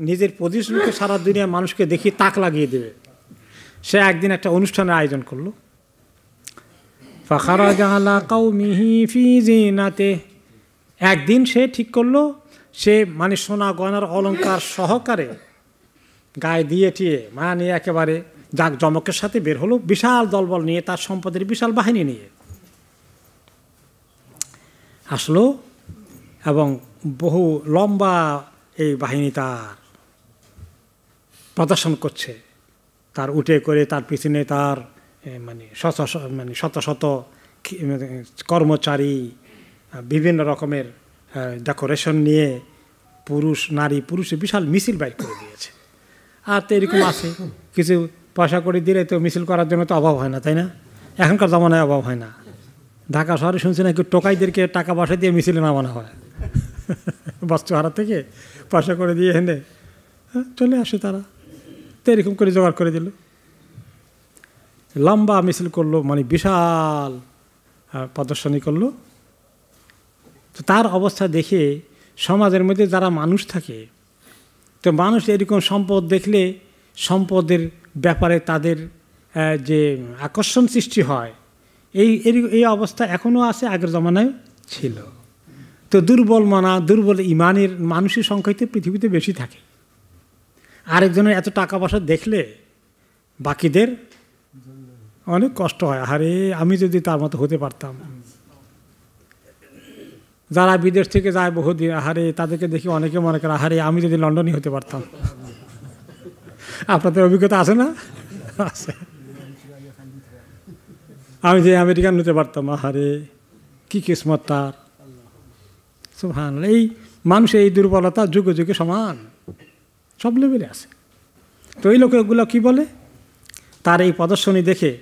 নিজের পজিশনকে সারা দুনিয়ার মানুষকে দেখিয়ে তাক লাগিয়ে দেবে। সে একদিন একটা অনুষ্ঠানের আয়োজন করলো। ফাখারাজা আলা কওমিহি ফি জিনাতিহি, একদিন সে ঠিক করলো সে মানে সোনা গয়নার অলঙ্কার সহকারে গায়ে দিয়ে টিয়ে মানে একেবারে জাঁকজমকের সাথে বের হলো, বিশাল দলবল নিয়ে, তার সম্পদের বিশাল বাহিনী নিয়ে আসলো, এবং বহু লম্বা এই বাহিনী তার প্রদর্শন করছে। তার উঠে করে তার পিছনে তার শত শত কর্মচারী, বিভিন্ন রকমের ডেকোরেশন নিয়ে পুরুষ নারী পুরুষে বিশাল মিছিল বাইর করে দিয়েছে। আর তো এরকম আছে, কিছু পয়সা করে দিলে তো মিছিল করার জন্য তো অভাব হয় না, তাই না? এখনকার জমানায় অভাব হয় না। ঢাকা শহরে শুনছি নাকি টোকাইদেরকে টাকা পয়সা দিয়ে মিছিলে নামানো হয়, বস্ত্রহারা থেকে পয়সা করে দিয়ে এনে চলে আসে তারা, তো এরকম করে জোগাড় করে দিল। লম্বা মিছিল করলো, মানে বিশাল প্রদর্শনী করলো। তো তার অবস্থা দেখে সমাজের মধ্যে যারা মানুষ থাকে, তো মানুষ এরকম সম্পদ দেখলে সম্পদের ব্যাপারে তাদের যে আকর্ষণ সৃষ্টি হয়, এই অবস্থা এখনও আছে, আগের জমানায় ছিল। তো দুর্বল ইমানের মানুষের সংখ্যাতে পৃথিবীতে বেশি থাকে। আরেকজনের এত টাকা পয়সা দেখলে বাকিদের অনেক কষ্ট হয়, আরে আমি যদি তার মতো হতে পারতাম। যারা বিদেশ থেকে যায় বহুদিন, আহারে তাদেরকে দেখি অনেকে মনে করে আহারে আমি যদি লন্ডনই হতে পারতাম। আপনাদের অভিজ্ঞতা আছে না? আছে। আমি যে আমেরিকান হতে পারতাম, আহারে কি কিসমত তার। সুবহানাল্লাহ। এই মানুষের এই দুর্বলতা যুগে যুগে সমান, সব লেভেলে আছে। তো এই লোকগুলো কি বলে, তার এই প্রদর্শনী দেখে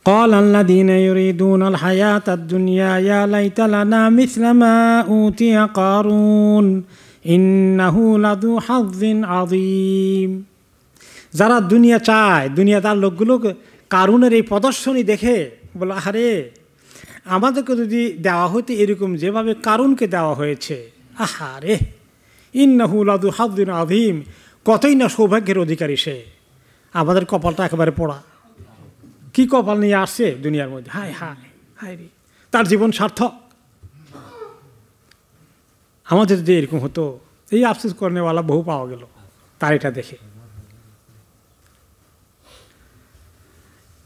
قال الذين يريدون الحياة الدنيا يا ليت لنا مثل ما أوتي قارون إنه لذو حظ عظيم। যারা দুনিয়া চায়, দুনিয়াদার লোকগুলো কারুনের এই প্রদর্শনী দেখে বলে আহারে আমাদেরকে যদি দেওয়া হতো এরকম যেভাবে কারুনকে দেওয়া হয়েছে, আহারে ইন্নাহু লাযু হায্যিন আযীম, কতই না সৌভাগ্যের অধিকারী সে। আমাদের কপালটা একেবারে পোড়া, কি কপাল নিয়ে আসছে দুনিয়ার মধ্যে, হায় হায় হায় রে, তার জীবন সার্থক। আমাদের যদি এরকম হতো, এই আফসোস করেনেওয়ালা বহু পাওয়া গেল তার এটা দেখে।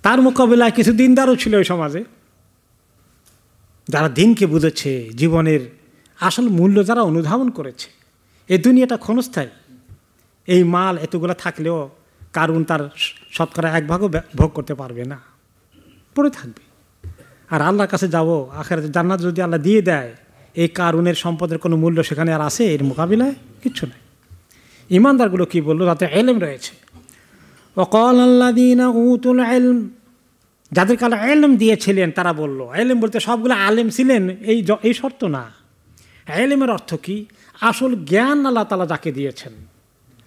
তার মোকাবিলায় কিছু দিনদারও ছিল ওই সমাজে, যারা দিনকে বুঝেছে, জীবনের আসল মূল্য যারা অনুধাবন করেছে। এই দুনিয়াটা ক্ষণস্থায়ী, এই মাল এতগুলো থাকলেও কারুন তার শতকরা 1 ভাগও ভোগ করতে পারবে না, পড়ে থাকবে। আর আল্লাহর কাছে যাবো, আখিরাতে জান্নাত যদি আল্লাহ দিয়ে দেয়, এই কারুনের সম্পদের কোনো মূল্য সেখানে আর আছে? এর মোকাবিলায় কিচ্ছু নেই। ইমানদারগুলো কি বললো, তাতে এলেম রয়েছে। ওয়াকাল আল্লাযীনা উতুল ইলম, যাদেরকে আল্লাহ এলেম দিয়েছিলেন তারা বলল, এলেম বলতে সবগুলো আলেম ছিলেন এই শর্ত না। এলেমের অর্থ কি? আসল জ্ঞান আল্লাহ তাআলা যাকে দিয়েছেন।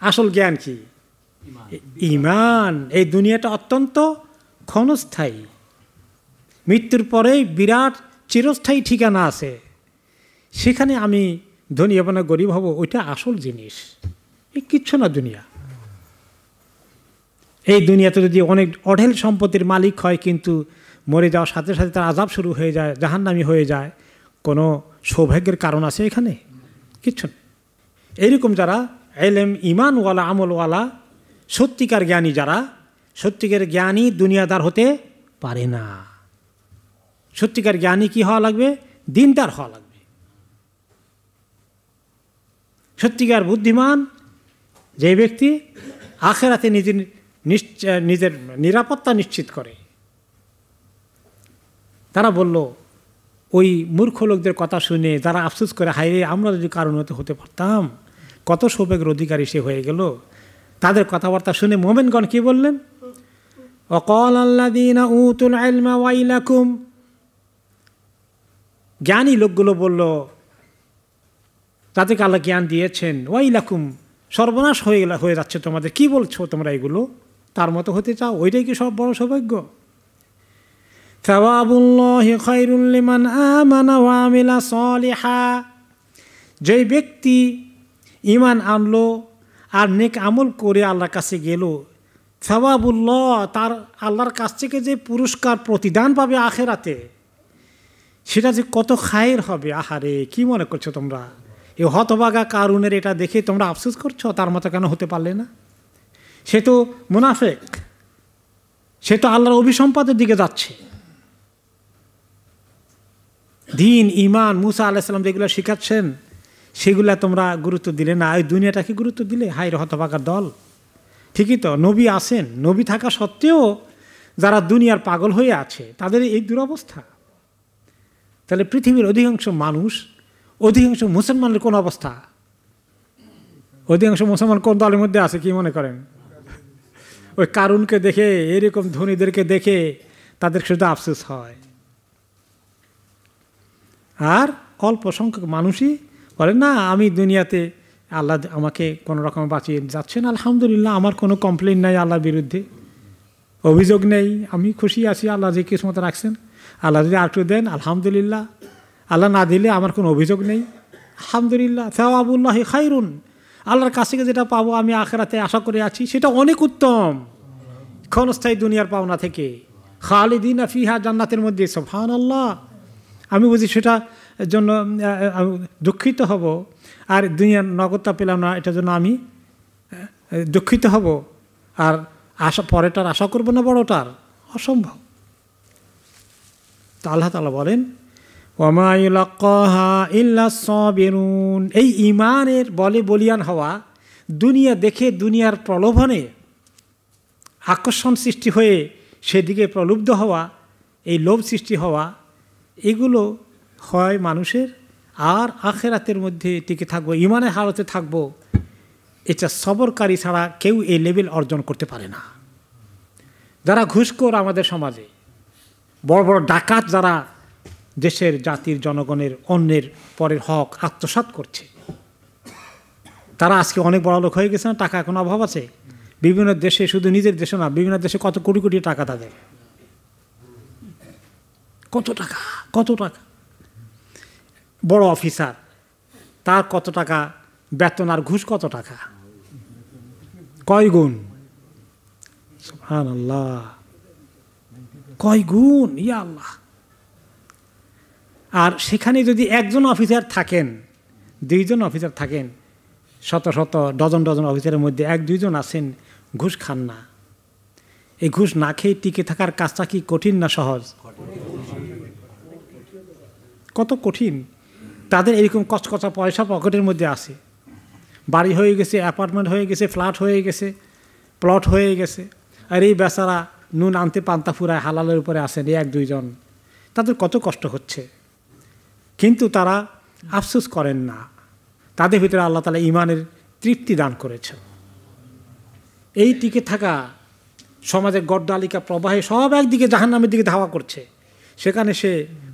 আসল জ্ঞান কি? ঈমান। এই দুনিয়াটা অত্যন্ত ক্ষণস্থায়ী, মৃত্যুর পরেই বিরাট চিরস্থায়ী ঠিকানা আছে, সেখানে আমি ধনী হব না গরিব হব, ওইটা আসল জিনিস। এই কিচ্ছু না দুনিয়া। এই দুনিয়াতে যদি অনেক অঢেল সম্পত্তির মালিক হয়, কিন্তু মরে যাওয়ার সাথে সাথে তার আযাব শুরু হয়ে যায়, জাহান্নামী হয়ে যায়, কোনো সৌভাগ্যের কারণ আছে এখানে? কিচ্ছু না। এইরকম যারা এলেম ইমানওয়ালা আমলওয়ালা সত্যিকার জ্ঞানী, যারা সত্যিকার জ্ঞানী দুনিয়াদার হতে পারে না। সত্যিকার জ্ঞানী কি হওয়া লাগবে? দিনদার হওয়া লাগবে। সত্যিকার বুদ্ধিমান যে ব্যক্তি আখিরাতে নিজের নিরাপত্তা নিশ্চিত করে। তারা বলল, ওই মূর্খ লোকদের কথা শুনে যারা আফসোস করে, হায় রে আমরা যদি কারণ হতে পারতাম, কত সৌভাগ্যের অধিকারী সে হয়ে গেল, তাদের কথাবার্তা শুনে মোমেনগণ কি বললেন? ওয়াকাল আল্লাযীনা উতুল ইলমা ওয়াইলাকুম, জ্ঞানী লোকগুলো বলল, তাদেরকে আল্লাহ জ্ঞান দিয়েছেন, ওয়াইলাকুম, সর্বনাশ হয়ে যাচ্ছে তোমাদের, কি বলছো তোমরা এগুলো? তার মতো হতে চাও? ওইটাই কি সব বড় সৌভাগ্য? সাওয়াবুল্লাহি খায়রুল লিমান আমানা ওয়া আমিলা সালিহা, যেই ব্যক্তি ঈমান আনলো আর নেক আমল করে আল্লাহর কাছে গেল, সাওয়াবুল্লাহ, তার আল্লাহর কাছ থেকে যে পুরস্কার প্রতিদান পাবে আখিরাতে, সেটা যে কত খায়ের হবে। আহারে কি মনে করছো তোমরা? এই হতভাগা কারুনের এটা দেখে তোমরা আফসোস করছো, তার মতো কেন হতে পারলে না? সে তো মুনাফিক, সে তো আল্লাহর অভিসম্পাদের দিকে যাচ্ছে। দিন ঈমান মুসা আলাইহিস সালাম যেগুলো শিখাচ্ছেন, সেগুলা তোমরা গুরুত্ব দিলে না, ওই দুনিয়াটাকে গুরুত্ব দিলে। হায় রে হতভাগার দল। ঠিকই তো, নবী আছেন, নবী থাকা সত্ত্বেও যারা দুনিয়ার পাগল হয়ে আছে, তাদের এই দুরবস্থা। তাহলে পৃথিবীর অধিকাংশ মানুষ, অধিকাংশ মুসলমানের কোন অবস্থা? অধিকাংশ মুসলমান কোন দলের মধ্যে আছে কি মনে করেন? ওই কারুনকে দেখে, এরকম ধনীদেরকে দেখে তাদের শুধু আফসোস হয়। আর অল্প সংখ্যক মানুষই বলে না, আমি দুনিয়াতে আল্লাহ আমাকে কোনো রকম বাঁচিয়ে যাচ্ছেন, আলহামদুলিল্লাহ, আমার কোনো কমপ্লেন নাই আল্লাহর বিরুদ্ধে, অভিযোগ নেই, আমি খুশি আছি, আল্লাহ যে কিসমত রাখছেন, আল্লাহ যদি আরেকটু দেন আলহামদুলিল্লাহ, আল্লাহ না দিলে আমার কোনো অভিযোগ নেই, আলহামদুলিল্লাহ। সাওয়াবুল্লাহি খায়রুন, আল্লাহর কাছ থেকে যেটা পাবো আমি আখিরাতে আশা করে আছি সেটা অনেক উত্তম ক্ষণস্থায়ী দুনিয়ার পাওনা থেকে। খালিদিনা ফিহা, জান্নাতের মধ্যে। সুবহানাল্লাহ। আমি বুঝি সেটা জন্য দুঃখিত হব, আর দুনিয়ার নগদটা পেলাম না এটার জন্য আমি দুঃখিত হব, আর আশা পরেরটার আশা করবো না বড়টার, অসম্ভব। তো আল্লাহ তাআলা বলেন ওয়ামা ইউলাক্কাহা ইল্লা সাবিরুন, এই ঈমানের বলে বলিয়ান হওয়া, দুনিয়া দেখে দুনিয়ার প্রলোভনে আকর্ষণ সৃষ্টি হয়ে সেদিকে প্রলুব্ধ হওয়া, এই লোভ সৃষ্টি হওয়া, এগুলো হয় মানুষের। আর আখিরাতের মধ্যে টিকে থাকবো, ঈমানের হালতে থাকবো, এটা সবরকারী ছাড়া কেউ এই লেভেল অর্জন করতে পারে না। যারা ঘুষখোর আমাদের সমাজে, বড় বড় ডাকাত যারা দেশের জাতির জনগণের অন্যের পরের হক আত্মসাৎ করছে, তারা আজকে অনেক বড় লোক হয়ে গেছে না? টাকা এখন অভাব আছে বিভিন্ন দেশে, শুধু নিজের দেশে না, বিভিন্ন দেশে কত কোটি কোটি টাকা তাদের, কত টাকা কত টাকা। বড় অফিসার, তার কত টাকা বেতন, আর ঘুষ কত টাকা, কয় গুণ। সুবহানাল্লাহ, কয় গুণ, ইয়া আল্লাহ। আর সেখানে যদি একজন অফিসার থাকেন, দুইজন অফিসার থাকেন, শত শত ডজন ডজন অফিসারের মধ্যে এক দুইজন আছেন ঘুষ খান না। এই ঘুষ না খেয়ে টিকে থাকার কাজটা কি কঠিন না সহজ? কত কঠিন। তাদের এরকম কচকচা পয়সা পকেটের মধ্যে আছে, বাড়ি হয়ে গেছে, অ্যাপার্টমেন্ট হয়ে গেছে, ফ্ল্যাট হয়ে গেছে, প্লট হয়ে গেছে, আর এই বেচারা নুন আনতে পান্তা ফুরায় হালালের উপরে আসেন এই এক দুইজন। তাদের কত কষ্ট হচ্ছে, কিন্তু তারা আফসোস করেন না। তাদের ভিতরে আল্লাহ তাআলা ঈমানের তৃপ্তি দান করেছেন। এই টিকে থাকা সমাজের গড্ডালিকা প্রবাহে সব একদিকে জাহান্নামের দিকে ধাওয়া করছে, সেখানে সে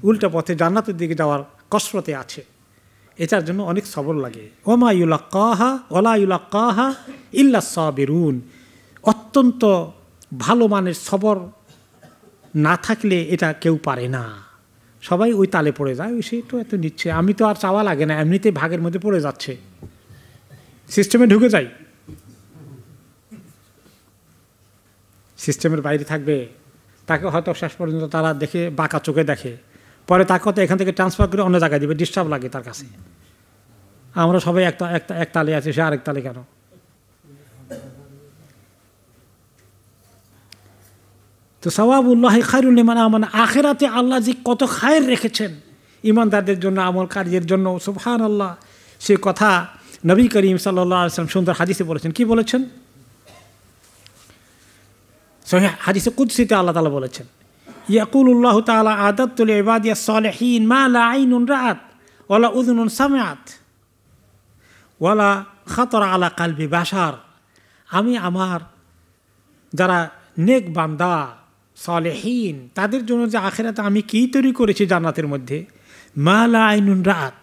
উল্টা পথে জান্নাতের দিকে যাওয়ার কসরতে আছে। এটার জন্য অনেক সবর লাগে। ওমা ইউলাক্কাহা ওয়ালা ইউলাক্কাহা ইল্লা সাবিরুন, অত্যন্ত ভালো মানের সবর না থাকলে এটা কেউ পারে না। সবাই ওই তালে পড়ে যায়, ওই সে তো এত নিচ্ছে, আমি তো আর চাওয়া লাগে না, এমনিতে ভাগের মধ্যে পড়ে যাচ্ছে, সিস্টেমে ঢুকে যাই। সিস্টেমের বাইরে থাকবে, তাকে হয়তো শেষ পর্যন্ত তারা দেখে বাঁকা চোখে দেখে, পরে তাকে হয়তো এখান থেকে ট্রান্সফার করে অন্য জায়গায় দিবে, ডিস্টার্ব লাগে তার কাছে। আমরা সবাই এক তালে আছি, সে আরেক তালে কেন? তো সাওয়াবুল্লাহি খায়রুন লিমান আমানা, আখিরাতে আল্লাহ যে কত খায়ের রেখেছেন ইমানদারদের জন্য, আমলকারীদের জন্য, সুবহানাল্লাহ। সে কথা নবী করিম সাল্লাল্লাহু আলাইহি ওয়াসাল্লাম সুন্দর হাদিসে বলেছেন। কি বলেছেন? সহিহ হাদিসে কুদসিতে আল্লাহ তাআলা বলেছেন, ইয়াকুলুল্লাহু তাআলা আদাতু লিইবাদিয়াস সালিহিন মা লা আইনুন রাআত ওয়ালা উযুনুন সামিআত ওয়ালা খাতারা আলা কালবি বাশার। আমি আমার যারা নেক বান্দা সালেহীন তাদের জন্য যে আখিরাতে আমি কী তৈরি করেছি জান্নাতের মধ্যে, মা লা আইনুন রাআত,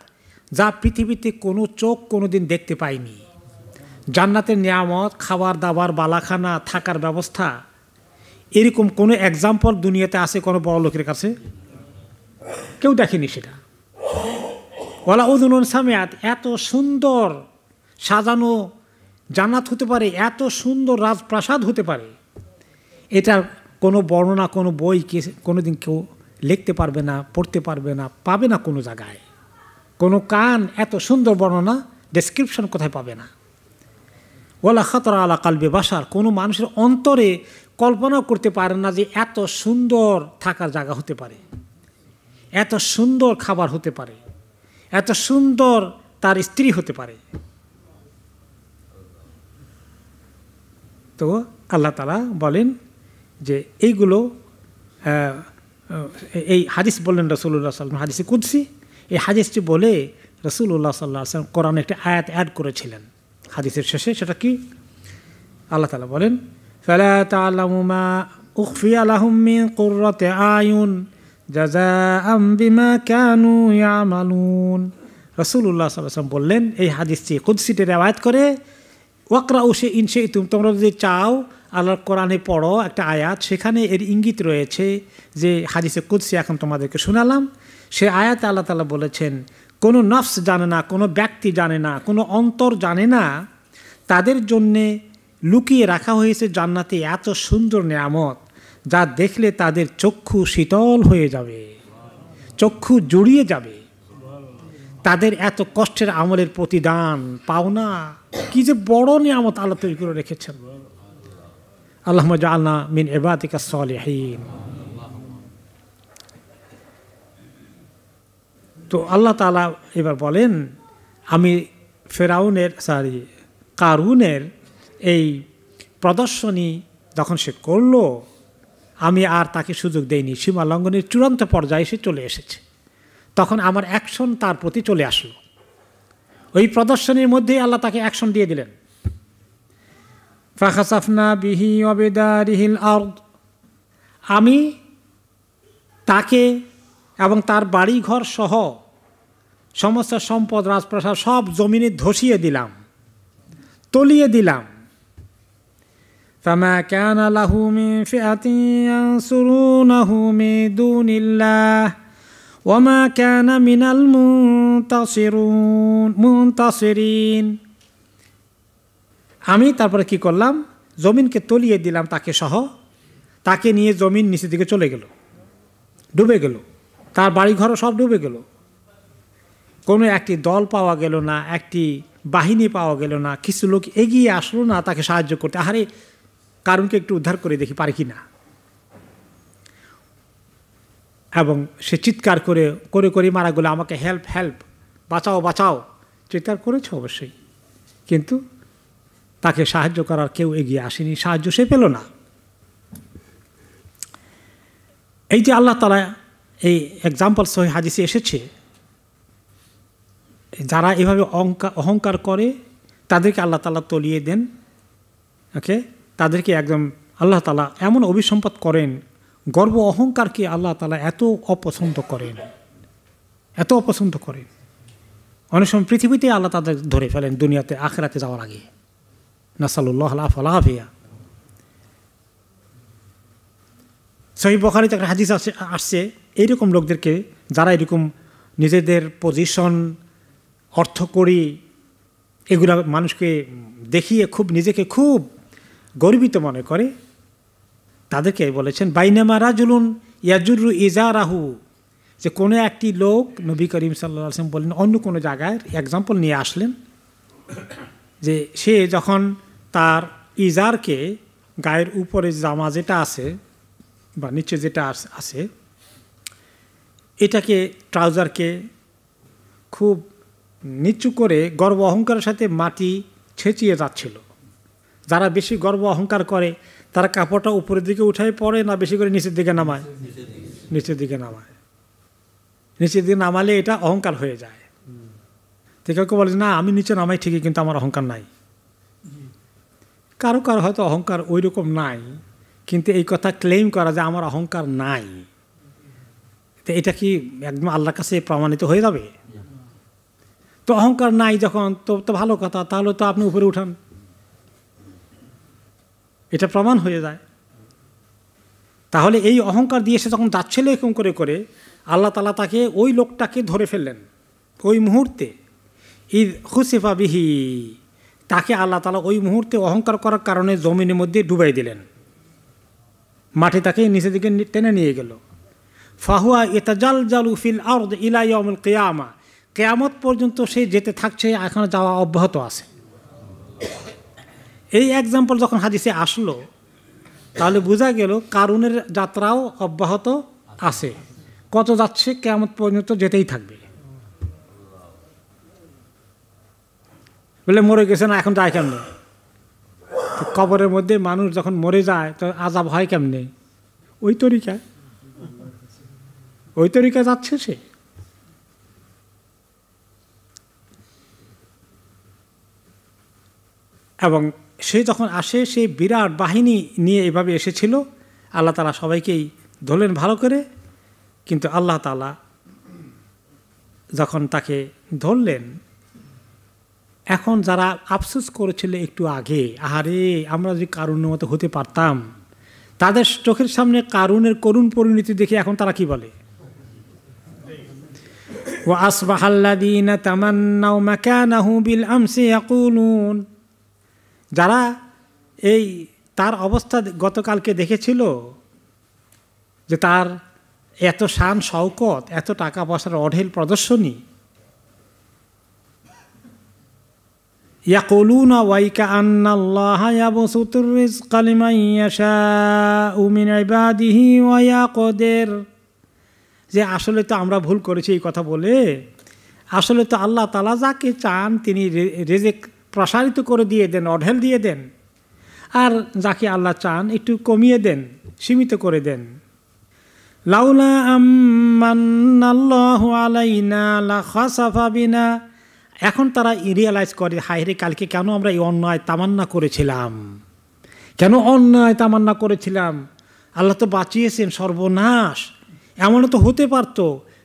যা পৃথিবীতে কোনো চোখ কোনো দিন দেখতে পায়নি। জান্নাতের নিয়ামত, খাবার দাবার, বালাখানা, থাকার ব্যবস্থা, এরকম কোনো এক্সাম্পল দুনিয়াতে আছে কোনো বড় লোকের কাছে? কেউ দেখেনি সেটা। ওয়ালা উযুনুন সামিআত, এত সুন্দর সাজানো জান্নাত হতে পারে, এত সুন্দর রাজপ্রাসাদ হতে পারে, এটার কোনো বর্ণনা কোনো বই কোনো দিন কেউ লিখতে পারবে না, পড়তে পারবে না, পাবে না কোনো জায়গায়। কোনো কান এত সুন্দর বর্ণনা, ডেসক্রিপশন কোথায় পাবে না। ওয়ালা খাতারা আলা কালবি বাশার, কোনো মানুষের অন্তরে কল্পনাও করতে পারে না যে এত সুন্দর থাকার জায়গা হতে পারে, এত সুন্দর খাবার হতে পারে, এত সুন্দর তার স্ত্রী হতে পারে। তো আল্লাহ তাআলা বলেন যে এইগুলো, এই হাদিস বললেন রাসূলুল্লাহ সাল্লাল্লাহু আলাইহি ওয়াসাল্লাম, হাদিসে কুদসি। এই হাদিসটি বলে রাসূলুল্লাহ সাল্লাল্লাহু আলাইহি ওয়াসাল্লাম কোরআনে একটা আয়াত অ্যাড করেছিলেন হাদিসের শেষে। সেটা কি? আল্লাহ তাআলা বলেন, ফালা তা'লামু মা উখফিয়া লাহুম মিন কুররাতি আয়ুন জাযাআম বিমা কানু ইয়ামালুন। রাসূলুল্লাহ সাল্লাল্লাহু আলাইহি ওয়াসাল্লাম বললেন এই হাদিসটি কুদসিতে রিওয়ায়াত করে, ওয়াকরাউ শাইইন শাইতুম, তোমরা যদি চাও আল্লাহর কোরআনে পড়ো একটা আয়াত, সেখানে এর ইঙ্গিত রয়েছে যে হাদিসে কুদসি এখন তোমাদেরকে শোনালাম, সে আয়াতে আল্লাহ তাআলা বলেছেন কোনো নফস জানে না, কোনো ব্যক্তি জানে না, কোনো অন্তর জানে না, তাদের জন্যে লুকিয়ে রাখা হয়েছে জান্নাতে এত সুন্দর নেয়ামত যা দেখলে তাদের চক্ষু শীতল হয়ে যাবে, চক্ষু জুড়িয়ে যাবে। তাদের এত কষ্টের আমলের প্রতিদান পাওনা, কি যে বড় নিয়ামত আল্লাহ তৈরি করে রেখেছেন। আল্লাহুম্মা জাআলনা মিন ইবাদিকাস সালিহিন। তো আল্লাহ তাআলা এবার বলেন, আমি কারুনের এই প্রদর্শনী যখন সে করলো, আমি আর তাকে সুযোগ দেইনি, সীমা লঙ্ঘনের চূড়ান্ত পর্যায়ে সে চলে এসেছে। তখন আমার অ্যাকশন তার প্রতি চলে আসলো। ওই প্রদর্শনীর মধ্যেই আল্লাহ তাকে অ্যাকশন দিয়ে দিলেন। ফাখাসাফনা বিহি ওয়া বিদারিহিল আরদ, আমি তাকে এবং তার বাড়িঘর সহ সমস্ত সম্পদ রাজপ্রাসাদ সব জমিনে ধসিয়ে দিলাম, তলিয়ে দিলাম। ফামা কানা লাহু মিন ফিআতিন ইয়ানসুরুনাহু মিন দুনিল্লাহ ওয়া মা কানা মিনাল মুনতাসিরিন। আমি তারপরে কি করলাম, জমিনকে তলিয়ে দিলাম তাকে সহ, তাকে নিয়ে জমিন নিচের দিকে চলে গেল, ডুবে গেল, তার বাড়িঘরও সব ডুবে গেল। কোনো একটি দল পাওয়া গেল না, একটি বাহিনী পাওয়া গেল না, কিছু লোক এগিয়ে আসলো না তাকে সাহায্য করতে, আরে কারণকে একটু উদ্ধার করে দেখি পারি কি না। এবং সে চিৎকার করে করে করে মারা গেল, আমাকে হেল্প হেল্প, বাঁচাও বাঁচাও, চিৎকার করেছে অবশ্যই, কিন্তু তাকে সাহায্য করার কেউ এগিয়ে আসেনি, সাহায্য সে পেল না। এই যে আল্লাহ তাআলা এই এক্সাম্পল সহিহ হাদিসে এসেছে, যারা এভাবে অহংকার করে তাদেরকে আল্লাহ তাআলা তলিয়ে দেন। ওকে, তাদেরকে একদম আল্লাহ তাআলা এমন অভিসম্পাত করেন, গর্ব অহংকারকে আল্লাহ তাআলা এত অপছন্দ করেন, এত অপছন্দ করেন। অনেক সময় পৃথিবীতে আল্লাহ তাদের ধরে ফেলেন দুনিয়াতে, আখিরাতে যাওয়ার আগে। নাসালুল্লাহ আল-আফিয়া। সহিহ বুখারীতে একটা হাদিস আসছে এইরকম লোকদেরকে, যারা এরকম নিজেদের পজিশন, অর্থকড়ি এগুলা মানুষকে দেখিয়ে খুব নিজেকে খুব গর্বিত মনে করে, তাদেরকে বলেছেন বাইনামা রাজুলুন ইয়াজুরু ইজারাহু, যে কোনো একটি লোক, নবী করিম সাল্লাল্লাহু আলাইহি ওয়াসাল্লাম বলেন, অন্য কোনো জায়গায় এক্সাম্পল নিয়ে আসলেন যে সে যখন তার ইজারকে, গায়ের উপরে জামা যেটা আছে বা নিচে যেটা আছে, এটাকে ট্রাউজারকে খুব নিচু করে গর্ব অহংকারের সাথে মাটি ছেঁচিয়ে যাচ্ছিল। যারা বেশি গর্ব অহংকার করে তারা কাপড়টা উপরের দিকে উঠাই পড়ে না বেশি করে নিচের দিকে নামায়? নিচের দিকে নামায়। নিচের দিকে নামালে এটা অহংকার হয়ে যায়। তো কেউ বলে না আমি নিচে নামাই ঠিকই, কিন্তু আমার অহংকার নাই। কারো কারো হয়তো অহংকার ওই রকম নাই, কিন্তু এই কথা ক্লেম করা যে আমার অহংকার নাই, তো এটা কি একদম আল্লাহর কাছে প্রমাণিত হয়ে যাবে? তো অহংকার নাই যখন, তো ভালো কথা, তাহলে তো আপনি উপরে উঠান, এটা প্রমাণ হয়ে যায়। তাহলে এই অহংকার দিয়ে সে যখন যাচ্ছিল এরকম করে করে, আল্লাহ তাআলা তাকে, ওই লোকটাকে ধরে ফেললেন ওই মুহূর্তে। ঈদ খুসিফা বিহি, তাকে আল্লাহ তাআলা ওই মুহূর্তে অহংকার করার কারণে জমিনের মধ্যে ডুবাই দিলেন, মাটি তাকে নিচের দিকে টেনে নিয়ে গেল। ফাহুয়া ইতাজালজালু ফিল আরদ ইলা ইয়াউমিল কিয়ামা, কিয়ামত পর্যন্ত সে যেতে থাকছে, এখন যাওয়া অব্যাহত আছে। এই এক্সাম্পল যখন হাদিসে আসলো, তাহলে বোঝা গেল কারুনের যাত্রাও অব্যাহত আছে। কত যাচ্ছে? কিয়ামত পর্যন্ত যেতেই থাকবে। বলে মরে গেছে না, এখন যায় কেমনে? কবরের মধ্যে মানুষ যখন মরে যায় তো আযাব হয় কেমনে? ওই তরিকায় যাচ্ছে সে। এবং সে যখন আসে, সে বিরাট বাহিনী নিয়ে এভাবে এসেছিল। আল্লাহ তাআলা সবাইকেই ধরলেন ভালো করে, কিন্তু আল্লাহ তাআলা যখন তাকে ধরলেন, এখন যারা আফসোস করেছিল একটু আগে, আহারে আমরা যদি কারুনের মতো হতে পারতাম, তাদের চোখের সামনে কারুনের করুণ পরিণতি দেখে এখন তারা কি বলে, وأصبح الذين تمنوا مكانه بالأمس يقولون, যারা এই তার অবস্থা গতকালকে দেখেছিল যে তার এত শান শওকত, এত টাকা পয়সার অঢেল প্রদর্শনী, يقولون ويكأن الله يبسط الرزق لمن يشاء من عباده ويقدر, যে আসলে তো আমরা ভুল করেছি এই কথা বলে, আসলে তো আল্লাহ তাআলা যাকে চান তিনি রিজিক প্রসারিত করে দিয়ে দেন, অঢেল দিয়ে দেন, আর যাকে আল্লাহ চান একটু কমিয়ে দেন, সীমিত করে দেন। লাউলা আম্মান্নাল্লাহু আলাইনা লাখাসাফা বিনা, এখন তারা রিয়েলাইজ করে, হায় রে কালকে কেন আমরা এই অন্যায় তামান্না করেছিলাম, কেন অন্যায় তামান্না করেছিলাম, আল্লাহ তো বাঁচিয়েছেন, সর্বনাশ। এমনও তো হতে পারতো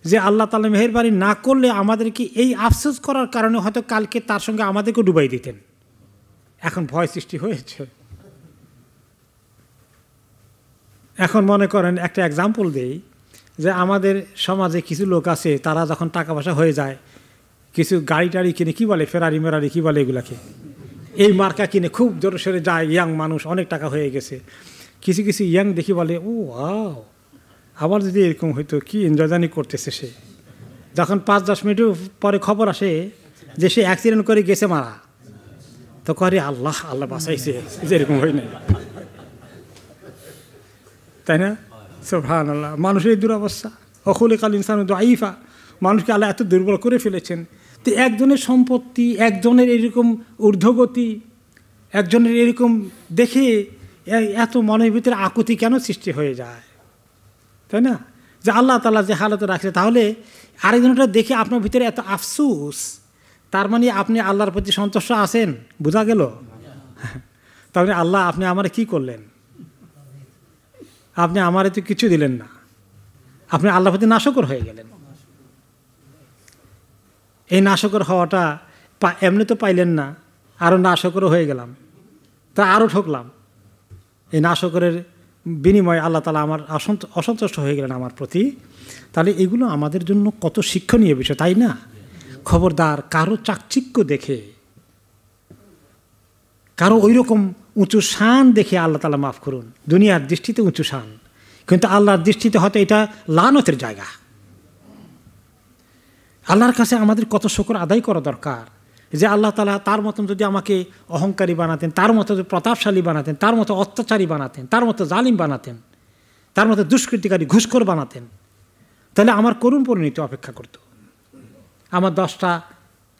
যে আল্লাহ তাআলা মেহেরবানি না করলে আমাদেরকে এই আফসোস করার কারণে হয়তো কালকে তার সঙ্গে আমাদেরকে ডুবাই দিতেন। এখন ভয় সৃষ্টি হয়েছে। এখন মনে করেন একটা এক্সাম্পল দেই, যে আমাদের সমাজে কিছু লোক আছে, তারা যখন টাকা পয়সা হয়ে যায় কিছু গাড়ি টাড়ি কিনে, কি বলে ফেরারি মেরারি কি বলে এগুলাকে, এই মার্কা কিনে খুব জোরে সোরে যায়, ইয়াং মানুষ, অনেক টাকা হয়ে গেছে। কিছু কিছু ইয়াং দেখি বলে, ও ওয়াও, আবার যদি এরকম হয়তো কি এনজয় জানি করতেছে সে। যখন 5-10 মিনিট পরে খবর আসে যে সে অ্যাক্সিডেন্ট করে গেছে মারা, তো করে আল্লাহ আল্লাহ বাঁচাইছে, যেরকম হয় না, তাই না? সুবহানাল্লাহ। মানুষের এই দুরবস্থা, অখুলিকাল ইনসানু দাঈফা, মানুষকে আল্লাহ এত দুর্বল করে ফেলেছেন। তো একজনের সম্পত্তি, একজনের এরকম ঊর্ধ্বগতি, একজনের এরকম দেখে এত মনের ভিতরে আকুতি কেন সৃষ্টি হয়ে যায়, তাই না? যে আল্লাহ তাআলা যে হালতে রাখছে, তাহলে আরেকজনটা দেখে আপনার ভিতরে এত আফসোস, তার মানে আপনি আল্লাহর প্রতি সন্তুষ্ট আছেন, বোঝা গেল? তাহলে আল্লাহ আপনি আমার কি করলেন, আপনি আমারে তো কিছু দিলেন না, আপনি আল্লাহর প্রতি নাশকর হয়ে গেলেন। এই নাশকর হওয়াটা এমনি তো পাইলেন না, আরও নাশকরও হয়ে গেলাম, তা আরও ঠকলাম। এই নাশকরের বিনিময়ে আল্লাহ তাআলা আমার অসন্তুষ্ট হয়ে গেলেন আমার প্রতি। তাহলে এগুলো আমাদের জন্য কত শিক্ষণীয় বিষয়, তাই না? খবরদার কারো চাকচিক্য দেখে, কারো ওই রকম উঁচু শান দেখে আল্লাহ তাআলা মাফ করুন, দুনিয়ার দৃষ্টিতে উঁচু শান, কিন্তু আল্লাহর দৃষ্টিতে হয়তো এটা লানতের জায়গা। আল্লাহর কাছে আমাদের কত শুকর আদায় করা দরকার যে আল্লাহ তাআলা তার মতন যদি আমাকে অহংকারী বানাতেন, তার মতো যদি প্রতাপশালী বানাতেন, তার মতো অত্যাচারী বানাতেন, তার মতো জালিম বানাতেন, তার মতো দুষ্কৃতিকারী ঘুষখোর বানাতেন, তাহলে আমার করুণ পরিণতি অপেক্ষা করত। আমার 10টা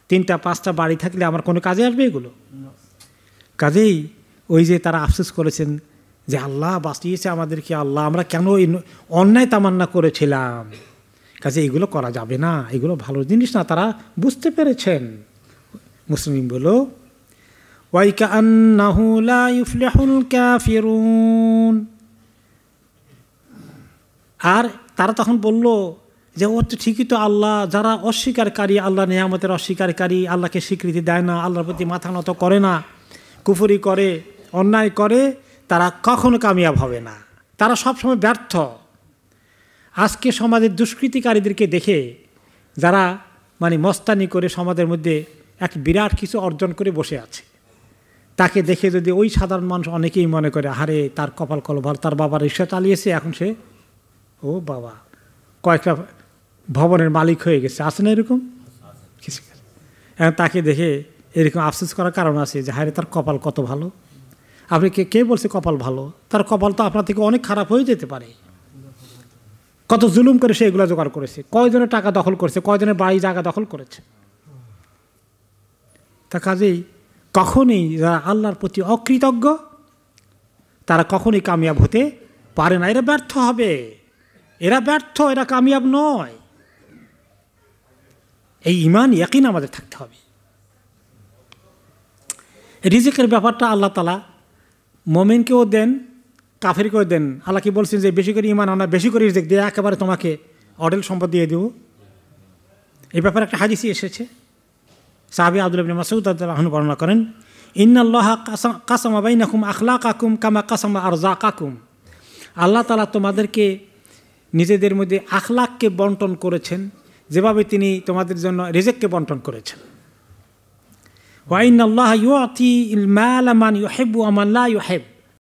3টা 5টা বাড়ি থাকলে আমার কোনো কাজে আসবে এগুলো? কাজেই ওই যে তারা আফসোস করেছেন যে আল্লাহ বাঁচিয়েছে আমাদেরকে, আল্লাহ আমরা কেন অন্যায় তামান্না করেছিলাম, কাজে এগুলো করা যাবে না, এগুলো ভালো জিনিস না, তারা বুঝতে পেরেছেন। মুসলিম বলো ওয়াইকান্নাহু লা ইউফলিহুল কাফিরুন, আর তারা তখন বলল যে ও তো ঠিকই তো, আল্লাহ যারা অস্বীকারী, আল্লাহ নিয়ামতের অস্বীকারী, আল্লাহকে স্বীকৃতি দেয় না, আল্লাহর প্রতি মাথা নত করে না, কুফরি করে, অন্যায় করে, তারা কখনো কামিয়াব হবে না, তারা সবসময় ব্যর্থ। আজকে সমাজের দুষ্কৃতিকারীদেরকে দেখে, যারা মানে মস্তানি করে সমাজের মধ্যে এক বিরাট কিছু অর্জন করে বসে আছে, তাকে দেখে যদি ওই সাধারণ মানুষ অনেকেই মনে করে আরে তার কপাল কলভার, তার বাবা রিক্সা চালিয়েছে, এখন সে ও বাবা কয়েকটা ভবনের মালিক হয়ে গেছে, আছে না এরকম কিছু? এখন তাকে দেখে এরকম আফসোস করার কারণ আছে যে হায় তার কপাল কত ভালো। আপনি কে বলছে কপাল ভালো? তার কপাল তো আপনার থেকে অনেক খারাপ হয়ে যেতে পারে। কত জুলুম করে সে এগুলো জোগাড় করেছে, কয়জনের টাকা দখল করেছে, কয়জনের বাড়ি জায়গা দখল করেছে। তা কাজেই কখনই যারা আল্লাহর প্রতি অকৃতজ্ঞ তারা কখনই কামিয়াব হতে পারে না, এরা ব্যর্থ হবে, এরা ব্যর্থ, এরা কামিয়াব নয়। এই ঈমান ইয়াকিন আমাদের থাকতে হবে। রিজিকের ব্যাপারটা আল্লাহ তাআলা মুমিনকেও দেন, কাফেরকেও দেন। আল্লাহ কি বলছেন যে বেশি করে ঈমান আনা, বেশি করে রিজিক দিয়ে একেবারে তোমাকে অঢেল সম্পদ দিয়ে দেব। এই ব্যাপারে একটা হাদিসই এসেছে, সাহাবী আব্দুল্লাহ ইবনে মাসউদ রাদিয়াল্লাহু আনহু বর্ণনা করেন, ইন্নাল্লাহা কাসামা বাইনাকুম আখলাকাকুম কামা কাসামা আরযাকাকুম। আল্লাহ তাআলা তোমাদেরকে নিজেদের মধ্যে আখলাককে বন্টন করেছেন যেভাবে তিনি তোমাদের জন্য রিজিককে বন্টন করেছেন। ওয়া ইন্নাল্লাহা ইউতি আল মালা মান ইউহিব্বু ওয়া মান লা ইউহিব।